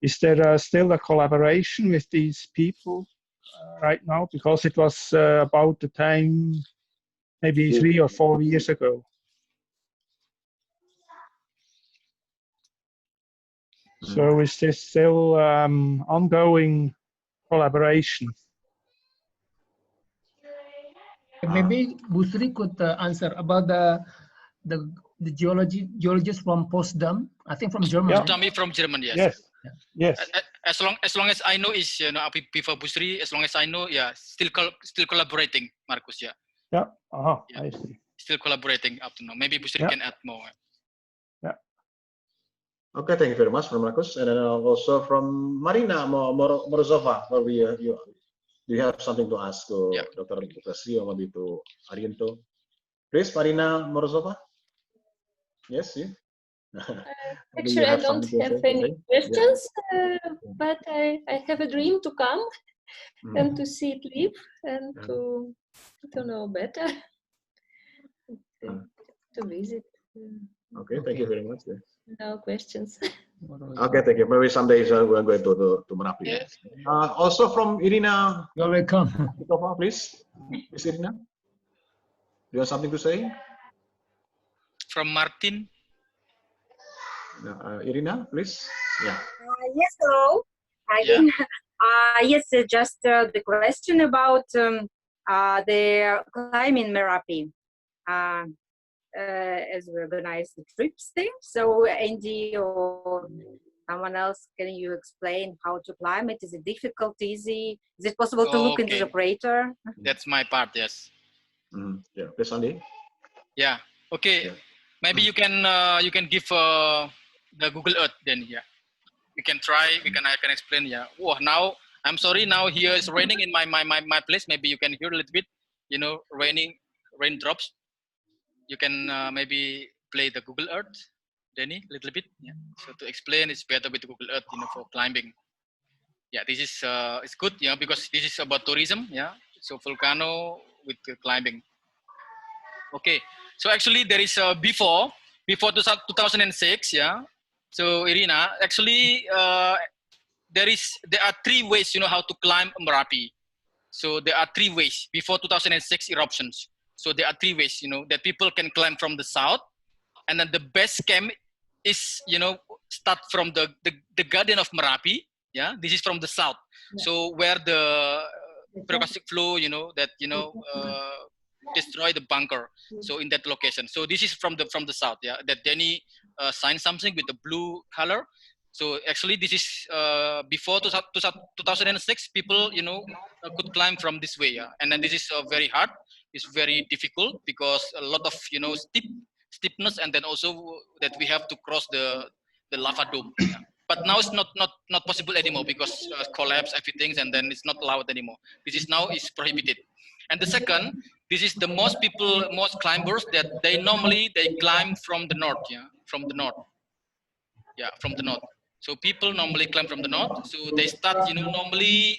Is there still a collaboration with these people right now? Because it was about the time, maybe 3 or 4 years ago. So is this still ongoing collaboration? Maybe Busri could answer about the geologists from Potsdam. I think from Germany. Potsdam from Germany, yes. Yes. As long as I know is before Busri. As long as I know, yeah, still collaborating, Marcus. Yeah. Yeah. Yeah. I see. Still collaborating up to now. Maybe Busri can add more. Yeah. Okay, thank you very much, from Marcus, and then also from Marina Morozova. Do you have something to ask to Dr. Sri or maybe to Ariento? Please, Marina Morozova. Yes, you. Actually, I don't have any questions, but I have a dream to come and to see it live and to know better, to visit. Okay, thank you very much. No questions. Okay, thank you. Maybe someday we're going to Merapi. Yeah. Also from Irina. You're welcome. Please, Miss Irina. Do you have something to say? From Martin. Irina, please. Yeah. Yes, hello. Again. Yes, just the question about the climbing Merapi. As we organize the trips there. So Andy or someone else, can you explain how to climb it? Is it difficult, easy? Is it possible to look into the crater? That's my part, yes. Yeah, please, Andy. Yeah. Okay. Yeah. Maybe you can give the Google Earth then. Yeah. We can try. I can explain. Yeah. Oh, now I'm sorry. Now here is raining in my place. Maybe you can hear a little bit. Raindrops. You can maybe play the Google Earth, Danny, a little bit. Yeah. So to explain, it's better with Google Earth, for climbing. Yeah, this is it's good, because this is about tourism. Yeah. So volcano with climbing. Okay. So actually there is before 2006. Yeah. So Irina, actually there are 3 ways, how to climb Merapi. So there are 3 ways before 2006 eruptions. So there are 3 ways, that people can climb from the south, and then the best camp is, start from the Guardian of Merapi. Yeah, this is from the south. Yeah. So where the pyroclastic flow, destroy the bunker. So in that location. So this is from the south. Yeah, that Danny signed something with the blue color. So actually, this is before 2006. People, could climb from this way. Yeah, and then this is very hard. It's very difficult because a lot of steepness, and then also that we have to cross the lava dome. Yeah. But now it's not possible anymore because collapse everything, and then it's not allowed anymore. This is now is prohibited. And the second, this is the most climbers that they normally climb from the north. Yeah, from the north. Yeah, from the north. So people normally climb from the north. So they start, normally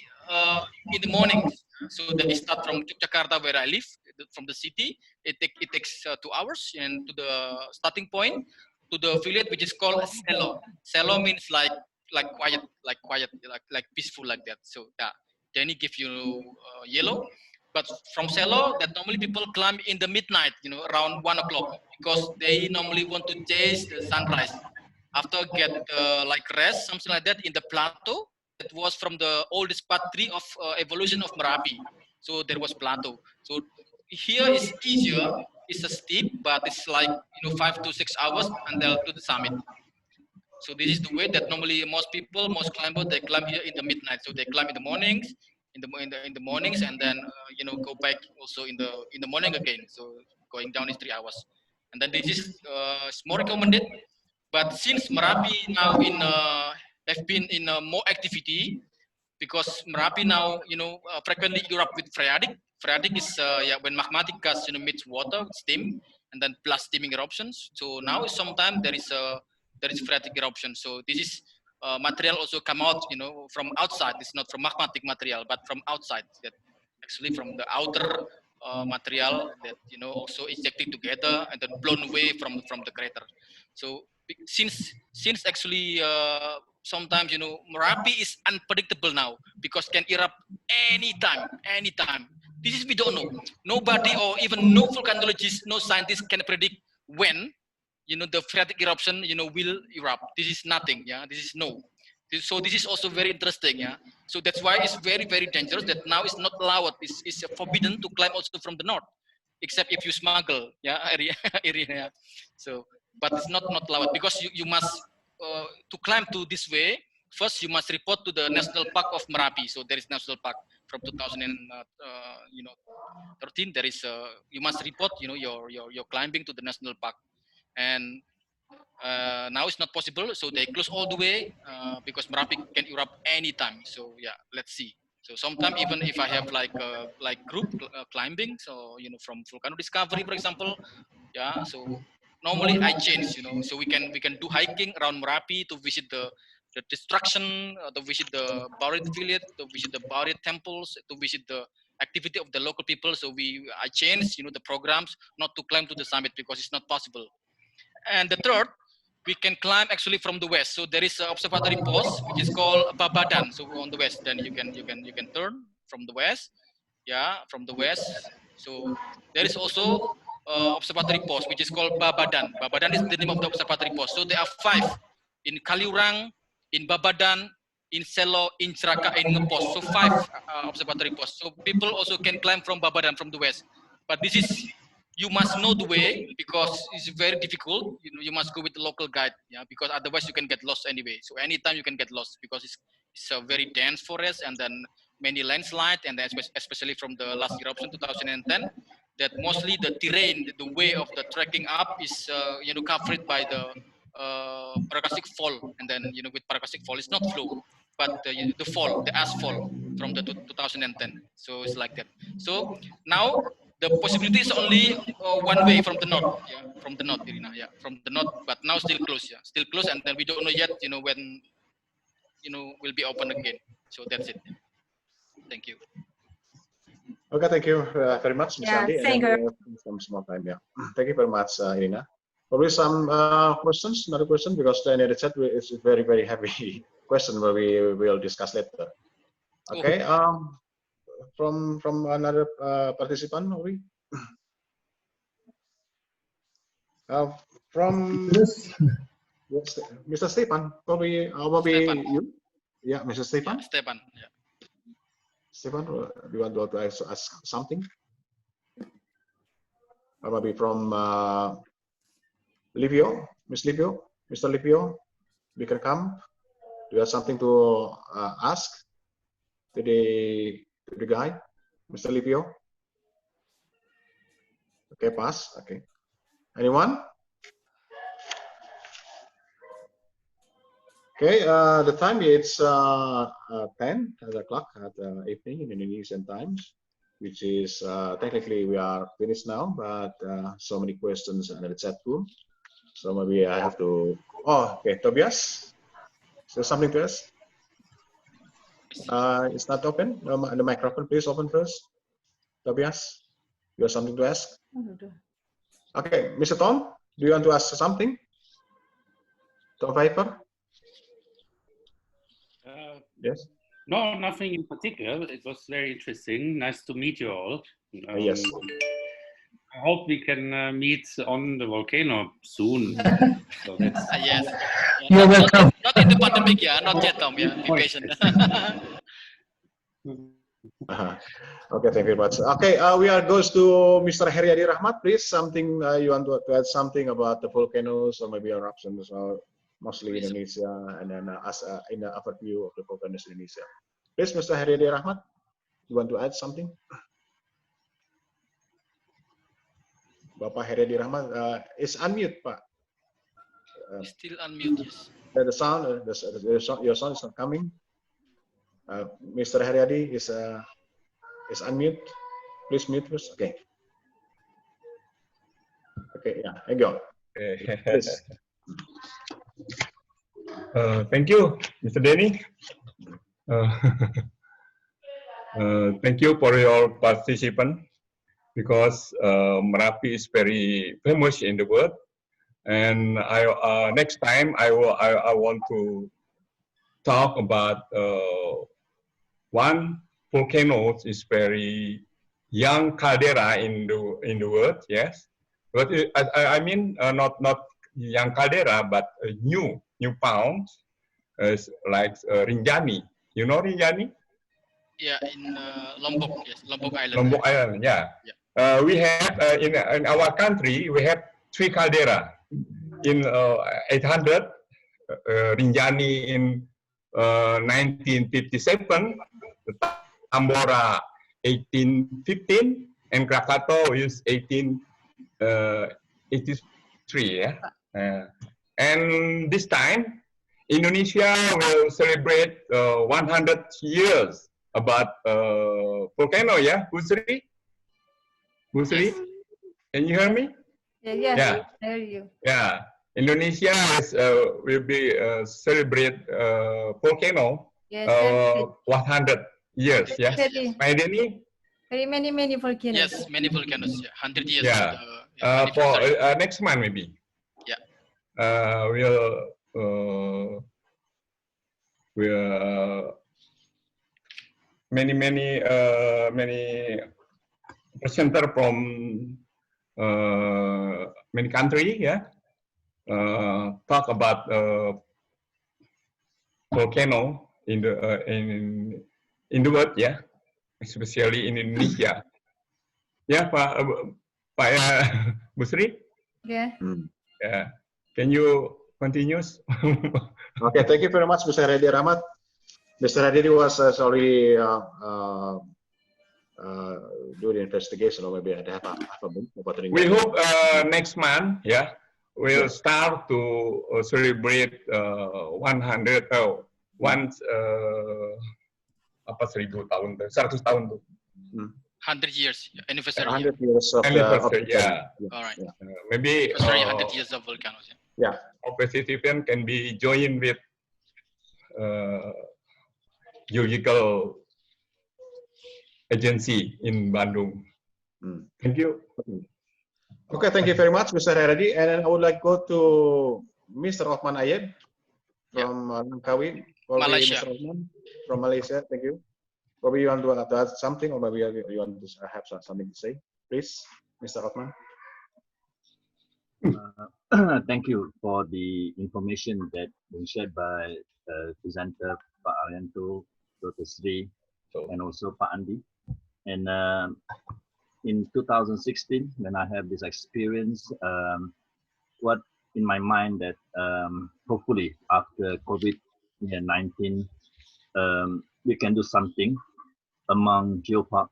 in the morning. So they start from Jakarta, where I live, from the city. It takes 2 hours, and to the starting point, to the village which is called Selo. Selo means like quiet, like peaceful, like that. So yeah, then he give you yellow. But from Selo, that normally people climb in the midnight, around 1 o'clock, because they normally want to chase the sunrise after get like rest, something like that in the plateau. That was from the oldest part 3 of evolution of Merapi. So there was plateau. So here is easier. It's a steep, but it's like 5 to 6 hours until to the summit. So this is the way that normally most people, most climbers, they climb here in the midnight. So they climb in the mornings, in the mornings, and then go back also in the morning again. So going down is 3 hours, and then this is more recommended. But since Merapi now have been in more activity, because Merapi now frequently erupt with phreatic. Phreatic is when magmatic gas meets water with steam, and then plus steaming eruptions. So now sometimes there is phreatic eruption. So this is material also come out from outside. It's not from magmatic material, but from outside. That actually from the outer material that also ejected together and then blown away from the crater. So since actually sometimes Merapi is unpredictable now because can erupt anytime. This is we don't know. Nobody or even no volcanologist, no scientist can predict when the phreatic eruption will erupt. This is nothing. Yeah, this is no. So this is also very interesting. Yeah. So that's why it's very, very dangerous that now it's not allowed. It's forbidden to climb also from the north, except if you smuggle. Yeah, area. So, but it's not allowed because you must to climb to this way. First, you must report to the National Park of Merapi. So there is National Park from 2013. There is you must report your climbing to the National Park, and now it's not possible. So they close all the way because Merapi can erupt anytime. So yeah, let's see. So sometimes even if I have like group climbing, so from Volcano Discovery, for example, yeah. So normally I change, so we can do hiking around Merapi to visit the destruction, to visit the buried village, to visit the buried temples, to visit the activity of the local people. So I change, the programs not to climb to the summit because it's not possible. And the third, we can climb actually from the west. So there is an observatory post which is called Babadan. So on the west, then you can turn from the west, yeah, from the west. So there is also observatory post which is called Babadan. Babadan is the name of the observatory post. So there are 5 in Kaliurang, in Babadan, in Selo, in Ceraka, in Ngepos. So 5 observatory posts. So people also can climb from Babadan from the west. But this is, you must know the way because it's very difficult. You must go with the local guide, yeah, because otherwise you can get lost anyway. So anytime you can get lost because it's a very dense forest and then many landslide, and then especially from the last eruption 2010, that mostly the terrain, the way of the trekking up is covered by the paracastic fall, and then with paracastic fall it's not flow, but the fall, the asphalt from the 2010. So it's like that. So now the possibility is only one way from the north, yeah, from the north, Irina, yeah, from the north, but now still closed, yeah, still closed, and then we don't know yet, when will be open again. So that's it. Thank you. Okay, thank you very much, Ms. Andi. Thank you. Some small time, yeah. Thank you very much, Irina. Probably some questions, another question, because the other chat is a very, very heavy question where we will discuss later. Okay, from another participant, Ori? From yes, Mr. Stefan, probably you? Yeah, Mr. Stefan? Yeah, Stefan, yeah. Stefan, do you want to ask something? Or maybe from Livio, Miss Livio, Mr. Livio, we can come. Do you have something to ask to the guy, Mr. Livio? Okay, pass. Okay. Anyone? Okay, the time is 10 o'clock at evening in Indonesian times, which is technically we are finished now, but so many questions in the chat room. So maybe I have to, oh, okay, Tobias, is there something to ask? It's not open, the microphone please open first. Tobias, you have something to ask? Okay, Mr. Tom, do you want to ask something? Tom Piper? Yes. No, nothing in particular. It was very interesting. Nice to meet you all. Yes. I hope we can meet on the volcano soon. So that's yes. You're welcome. Not in the pandemic, yeah, not yet, Tom. Yeah, be patient. Okay, thank you very much. Okay, we are goes to Mr. Heriadi Rahmat. Please, something you want to add something about the volcanoes or maybe eruptions, or mostly Indonesia, and then as in the overview of the volcanoes in Indonesia. Please, Mr. Heriadi Rahmat, you want to add something? Bapak Heriadi Rahmat is unmute, Pak. Still unmute, yes. The sound, your sound is not coming. Mr. Heriadi is unmute. Please mute first. Okay. Okay, yeah, there you go. Please. Thank you, Mr. Denny. Thank you for your participation, because Merapi is very famous in the world, and next time I want to talk about one volcano is very young caldera in the world. Yes, but I mean not young caldera, but new found, like Rinjani. You know Rinjani? Yeah, in Lombok, yes, Lombok Island. Lombok Island, yeah. We have in our country we have 3 caldera. In 800, Rinjani in 1957, Tambora 1815, and Krakatau is 1883. Yeah, and this time Indonesia will celebrate 100 years about volcano. Yeah, Busri, can you hear me? Yes, Yeah. I hear you. Yeah, Indonesia will be celebrate volcano Yes, 100 years. Yeah, my Denny. very many volcanoes. Yes, many volcanoes. Yeah, 100 years. Yeah, for next month maybe. Yeah. We'll many presenter from many country. Yeah, talk about volcano in the world. Yeah, especially in Indonesia. Yeah, Pak Busri. Yeah. Yeah. Can you continue? Okay, thank you very much, Mr. Heriadi Rahmat. Mr. Heriadi was sorry do the investigation, or maybe I have a book about the. We hope next month, yeah, we'll start to celebrate 100 apa 1000 tahun, 100 tahun tuh. 100 years anniversary. 100 years of anniversary, yeah. All right. Maybe 100 years of volcanoes. Yeah. Our participant can be joined with geological agency in Bandung. Thank you. Okay, thank you very much, Mr. Heriadi. And then I would like to go to Mr. Othman Ayed from Langkawi. Malaysia. Mr. Othman from Malaysia, thank you. Probably you want to add something, or maybe you want to have something to say, please, Mr. Othman. Thank you for the information that was shared by presenter Pak Arianto, Dr. Sri, and also Pak Andi. And in 2016, when I have this experience, what in my mind that hopefully after COVID-19, we can do something among geopark,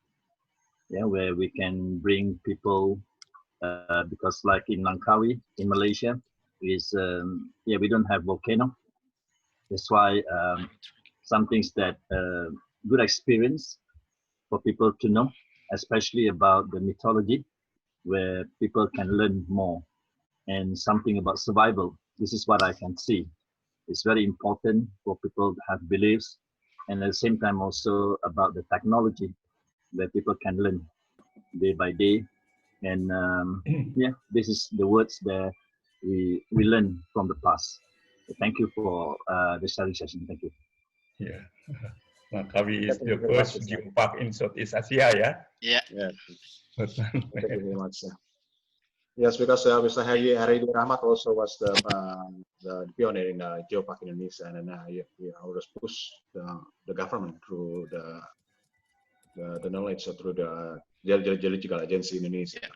yeah, where we can bring people, because like in Langkawi, in Malaysia, is yeah, we don't have volcano. That's why some things that good experience for people to know, especially about the mythology, where people can learn more, and something about survival. This is what I can see. It's very important for people to have beliefs, and at the same time also about the technology, where people can learn day by day. And yeah, this is the words that we learn from the past. So thank you for the sharing session. Thank you. Yeah. Langkawi is the first geopark in Southeast Asia, yeah? Yeah. Thank you very much. Yes, because Mr. Hari Rahmat also was the pioneer in Geopark Indonesia, and he always push the government through the knowledge through the geological agency in Indonesia.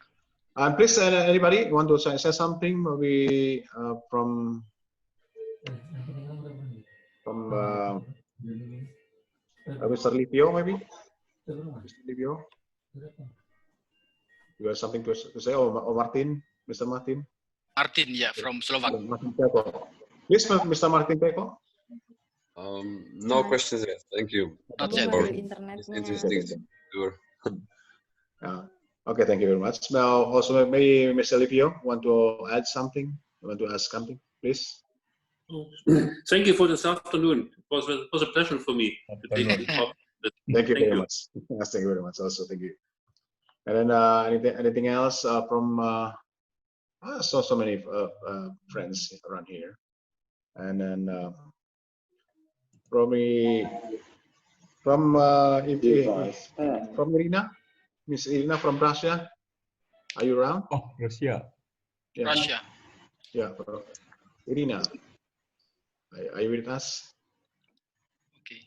And please, anybody want to say something? Maybe from Mr. Livio, maybe. Mr. Livio, you have something to say? Or Martin, Mr. Martin. Martin, yeah, from Slovak. Martin Peko. Please, Mr. Martin Peko. No questions yet. Thank you. Not yet. It's interesting tour. Okay, thank you very much. Now, also maybe Mr. Livio want to add something? Want to ask something, please? Thank you for this afternoon. It was a pleasure for me to take the talk. Thank you very much. Yes, thank you very much. Also, thank you. And then anything else from so many friends around here, and then from Irina, Miss Irina from Russia. Are you around? Oh, Russia. Yeah. Russia. Yeah, Irina. Are you with us? Okay.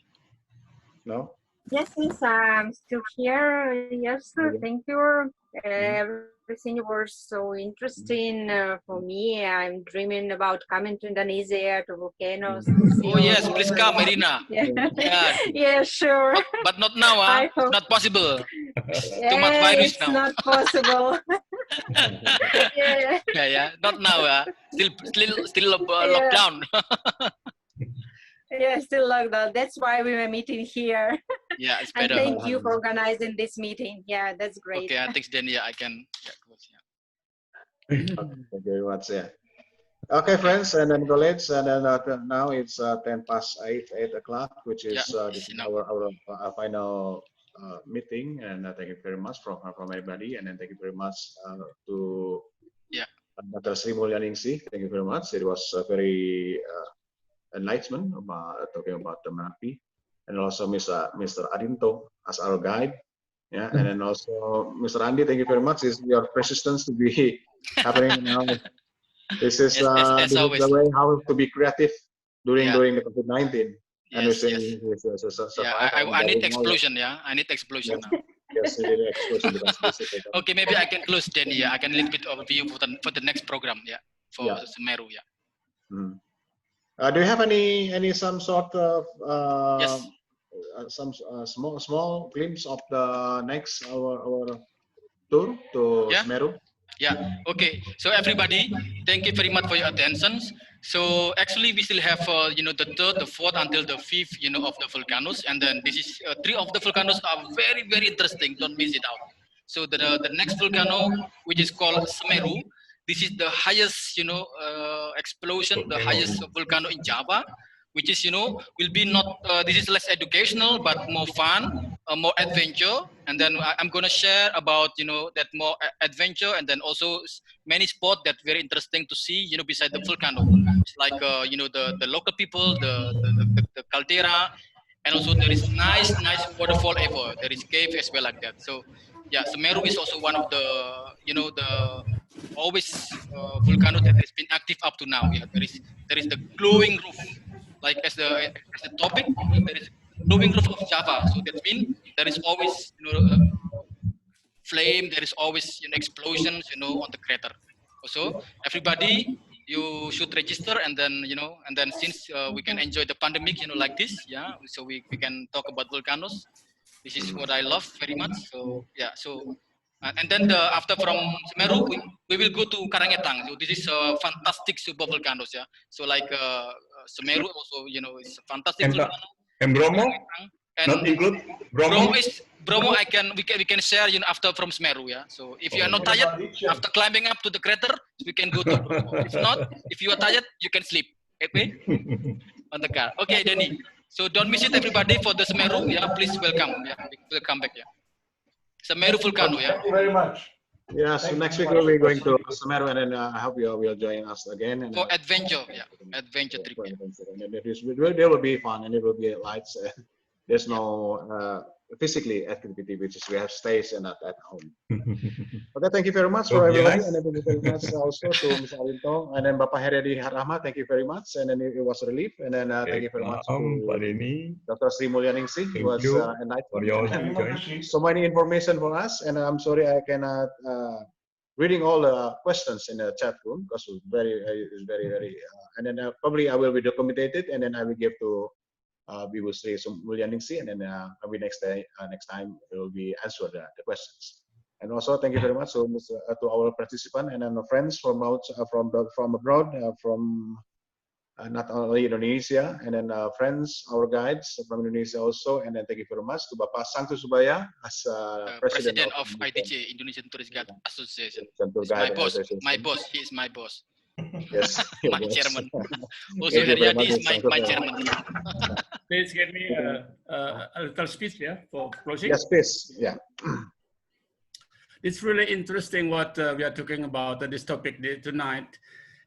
No? Yes, I'm still here. Yes, thank you. Everything was so interesting for me. I'm dreaming about coming to Indonesia, to volcanoes. Oh yes, please come, Irina. Yeah, yeah, sure. But not now, it's not possible. Too much virus now. It's not possible. Yeah, not now. Still lockdown. Yeah, still lockdown. That's why we were meeting here. Yeah, it's And better. thank you for organizing this meeting. Yeah, that's great. Okay, thanks, then. Yeah, I can. Okay, thank you very much. Yeah. Okay, friends, and then colleagues, and then now it's 8 o'clock, which is our final meeting. And thank you very much from everybody, and then thank you very much to Dr. Sri Mulyaningsih. Thank you very much. It was very enlightenment about talking about the Merapi, and also Mr. Adinto as our guide. Yeah, and then also Mr. Andi, thank you very much. It's your persistence to be happening now. This is the way how to be creative during the COVID-19. Yes, I need explosion. Yeah, I need explosion now. Yes, we need explosion because okay, maybe I can close then. Yeah, I can a little bit overview for the next program. Yeah, for Semeru. Yeah. Do you have some sort of yes. Some small glimpse of the next our tour to Semeru? Yeah. Okay. So everybody, thank you very much for your attention. So actually, we still have the 3rd, the 4th until the 5th of the volcanoes, and then this is 3 of the volcanoes are very interesting. Don't miss it out. So the next volcano, which is called Semeru, this is the highest explosion, the highest volcano in Java, which is will be not this is less educational but more fun, more adventure. And then I'm going to share about that more adventure, and then also many spots that very interesting to see beside the volcano. It's like the local people, the caldera, and also there is nice waterfall ever. There is cave as well like that. So yeah, Semeru is also one of the the always volcano that has been active up to now. Yeah, there is the glowing roof, like as the topic. There is glowing roof of Java. So that means there is always flame. There is always explosions on the crater. So everybody, you should register, and then since we can enjoy the pandemic like this, yeah, so we can talk about volcanoes. This is what I love very much. So yeah, so and then after from Semeru we will go to Karangetang. So this is fantastic super volcanoes. Yeah, so like Semeru also is a fantastic volcano. And Bromo, not include Bromo. Bromo we can share after from Semeru. Yeah, so if you are not tired after climbing up to the crater, we can go to Bromo. If not, if you are tired, you can sleep. Okay, on the car. Okay, Denny. So don't miss it, everybody, for the Semeru. Yeah, please welcome. Yeah, welcome back. Yeah, Semeru volcano. Yeah. Thank you very much. Yeah, so next week we'll be going to Semeru, and then I hope you will join us again. And, for adventure, yeah, adventure trip. Yeah. And it will be fun, and it will be lights. There's no physically activity, which is we have stays and at home. Okay, thank you very much for everybody, and thank you very much also to Mr. Alinto, and then Bapak Heriadi Rahma, thank you very much, and then it was a relief, and then thank you very much to Dr. Sri Mulyaningsih. It was enlightening. So many information for us, and I'm sorry I cannot reading all the questions in the chat room because it's very, and then probably I will be documented, and then I will give to Bibu Sri Mulyaningsih, and then maybe next time it will be answered the questions. And also thank you very much to our participants and then friends from abroad, from not only Indonesia, and then friends, our guides from Indonesia also, and then thank you very much to Bapak Sangtu Subaya as President of ITJ, Indonesian Tourist Guide Association. My boss, he is my boss. Yes, my chairman. Also, Heriadi is my chairman. Please give me a little speech, yeah, for closing. Yes, please. Yeah. It's really interesting what we are talking about this topic tonight.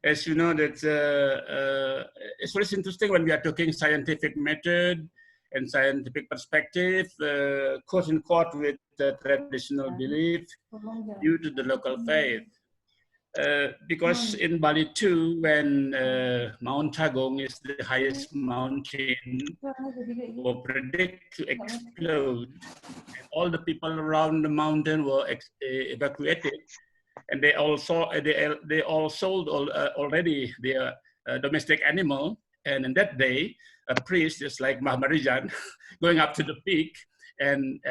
As you know, that it's really interesting when we are talking scientific method and scientific perspective, quote unquote, with the traditional belief due to the local faith. Because in Bali too, when Mount Tagong is the highest mountain, were predicted to explode, and all the people around the mountain were evacuated, and they all sold already their domestic animal. And in that day, a priest, just like Mahmarijan, going up to the peak and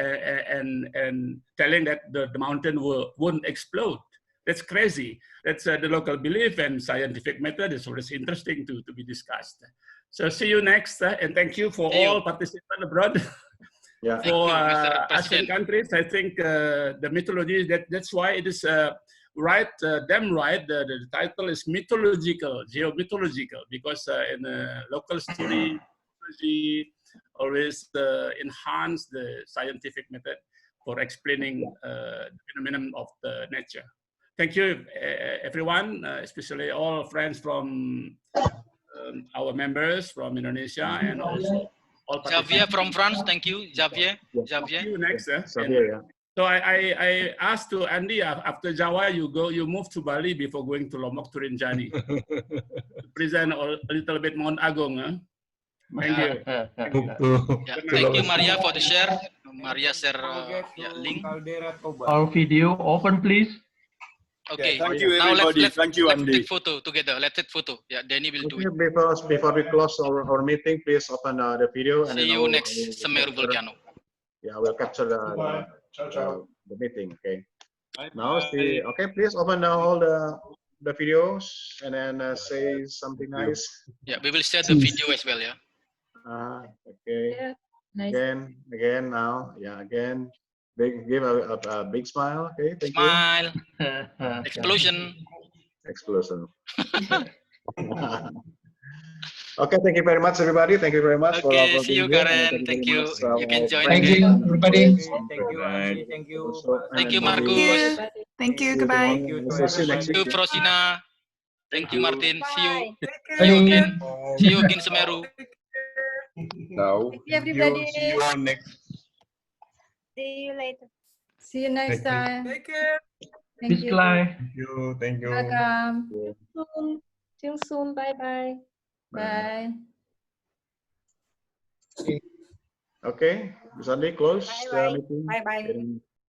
telling that the mountain wouldn't explode. That's crazy. That's the local belief, and scientific method is always interesting to be discussed. So see you next, and thank you for all participants abroad. Yeah. For Asian countries, I think the mythology, that's why it is right, damn right, the title is mythological, geomythological, because in the local story, mythology always enhance the scientific method for explaining the phenomenon of the nature. Thank you, everyone, especially all friends from our members from Indonesia, and also all Xavier from France, thank you, Xavier. See you next. Xavier, yeah. So I asked to Andy, after Jawa, you move to Bali before going to Lombok to Rinjani to present a little bit Mount Agung. Huh? Thank you. Thank you, Maria, for the share. Maria share link. Our video open, please. Okay. Thank you, now everybody. Thank you, let's Andy. take photo together. Let's take photo. Yeah, Danny will do it. Before we close our meeting, please open the video. See you next Semeru Volcano. Yeah, we'll capture the meeting. Okay. Now see. Okay, please open all the videos and then say something nice. Yeah, we will share the video as well. Yeah. Okay. Yeah, nice. Again now. Yeah, again. Give a big smile. Okay. Thank Smile. you. Explosion. Explosion. Okay, thank you very much, everybody. Thank you very much for see you, Karen. Thank you. You can join Thank again. you, everybody. Thank you, Andy. Thank you. Thank you, Marcus. Thank you. Goodbye. See you next Thank you, week. Frosina. Thank you, Martin. See you. See you again. See you again, Semeru. Now, Everybody. see you all next. See you later. See you next time. Take care. Thank you. Thank you. Thank you. Welcome. See you soon. Bye bye. Bye. Okay, Sandy, close the meeting. Bye bye.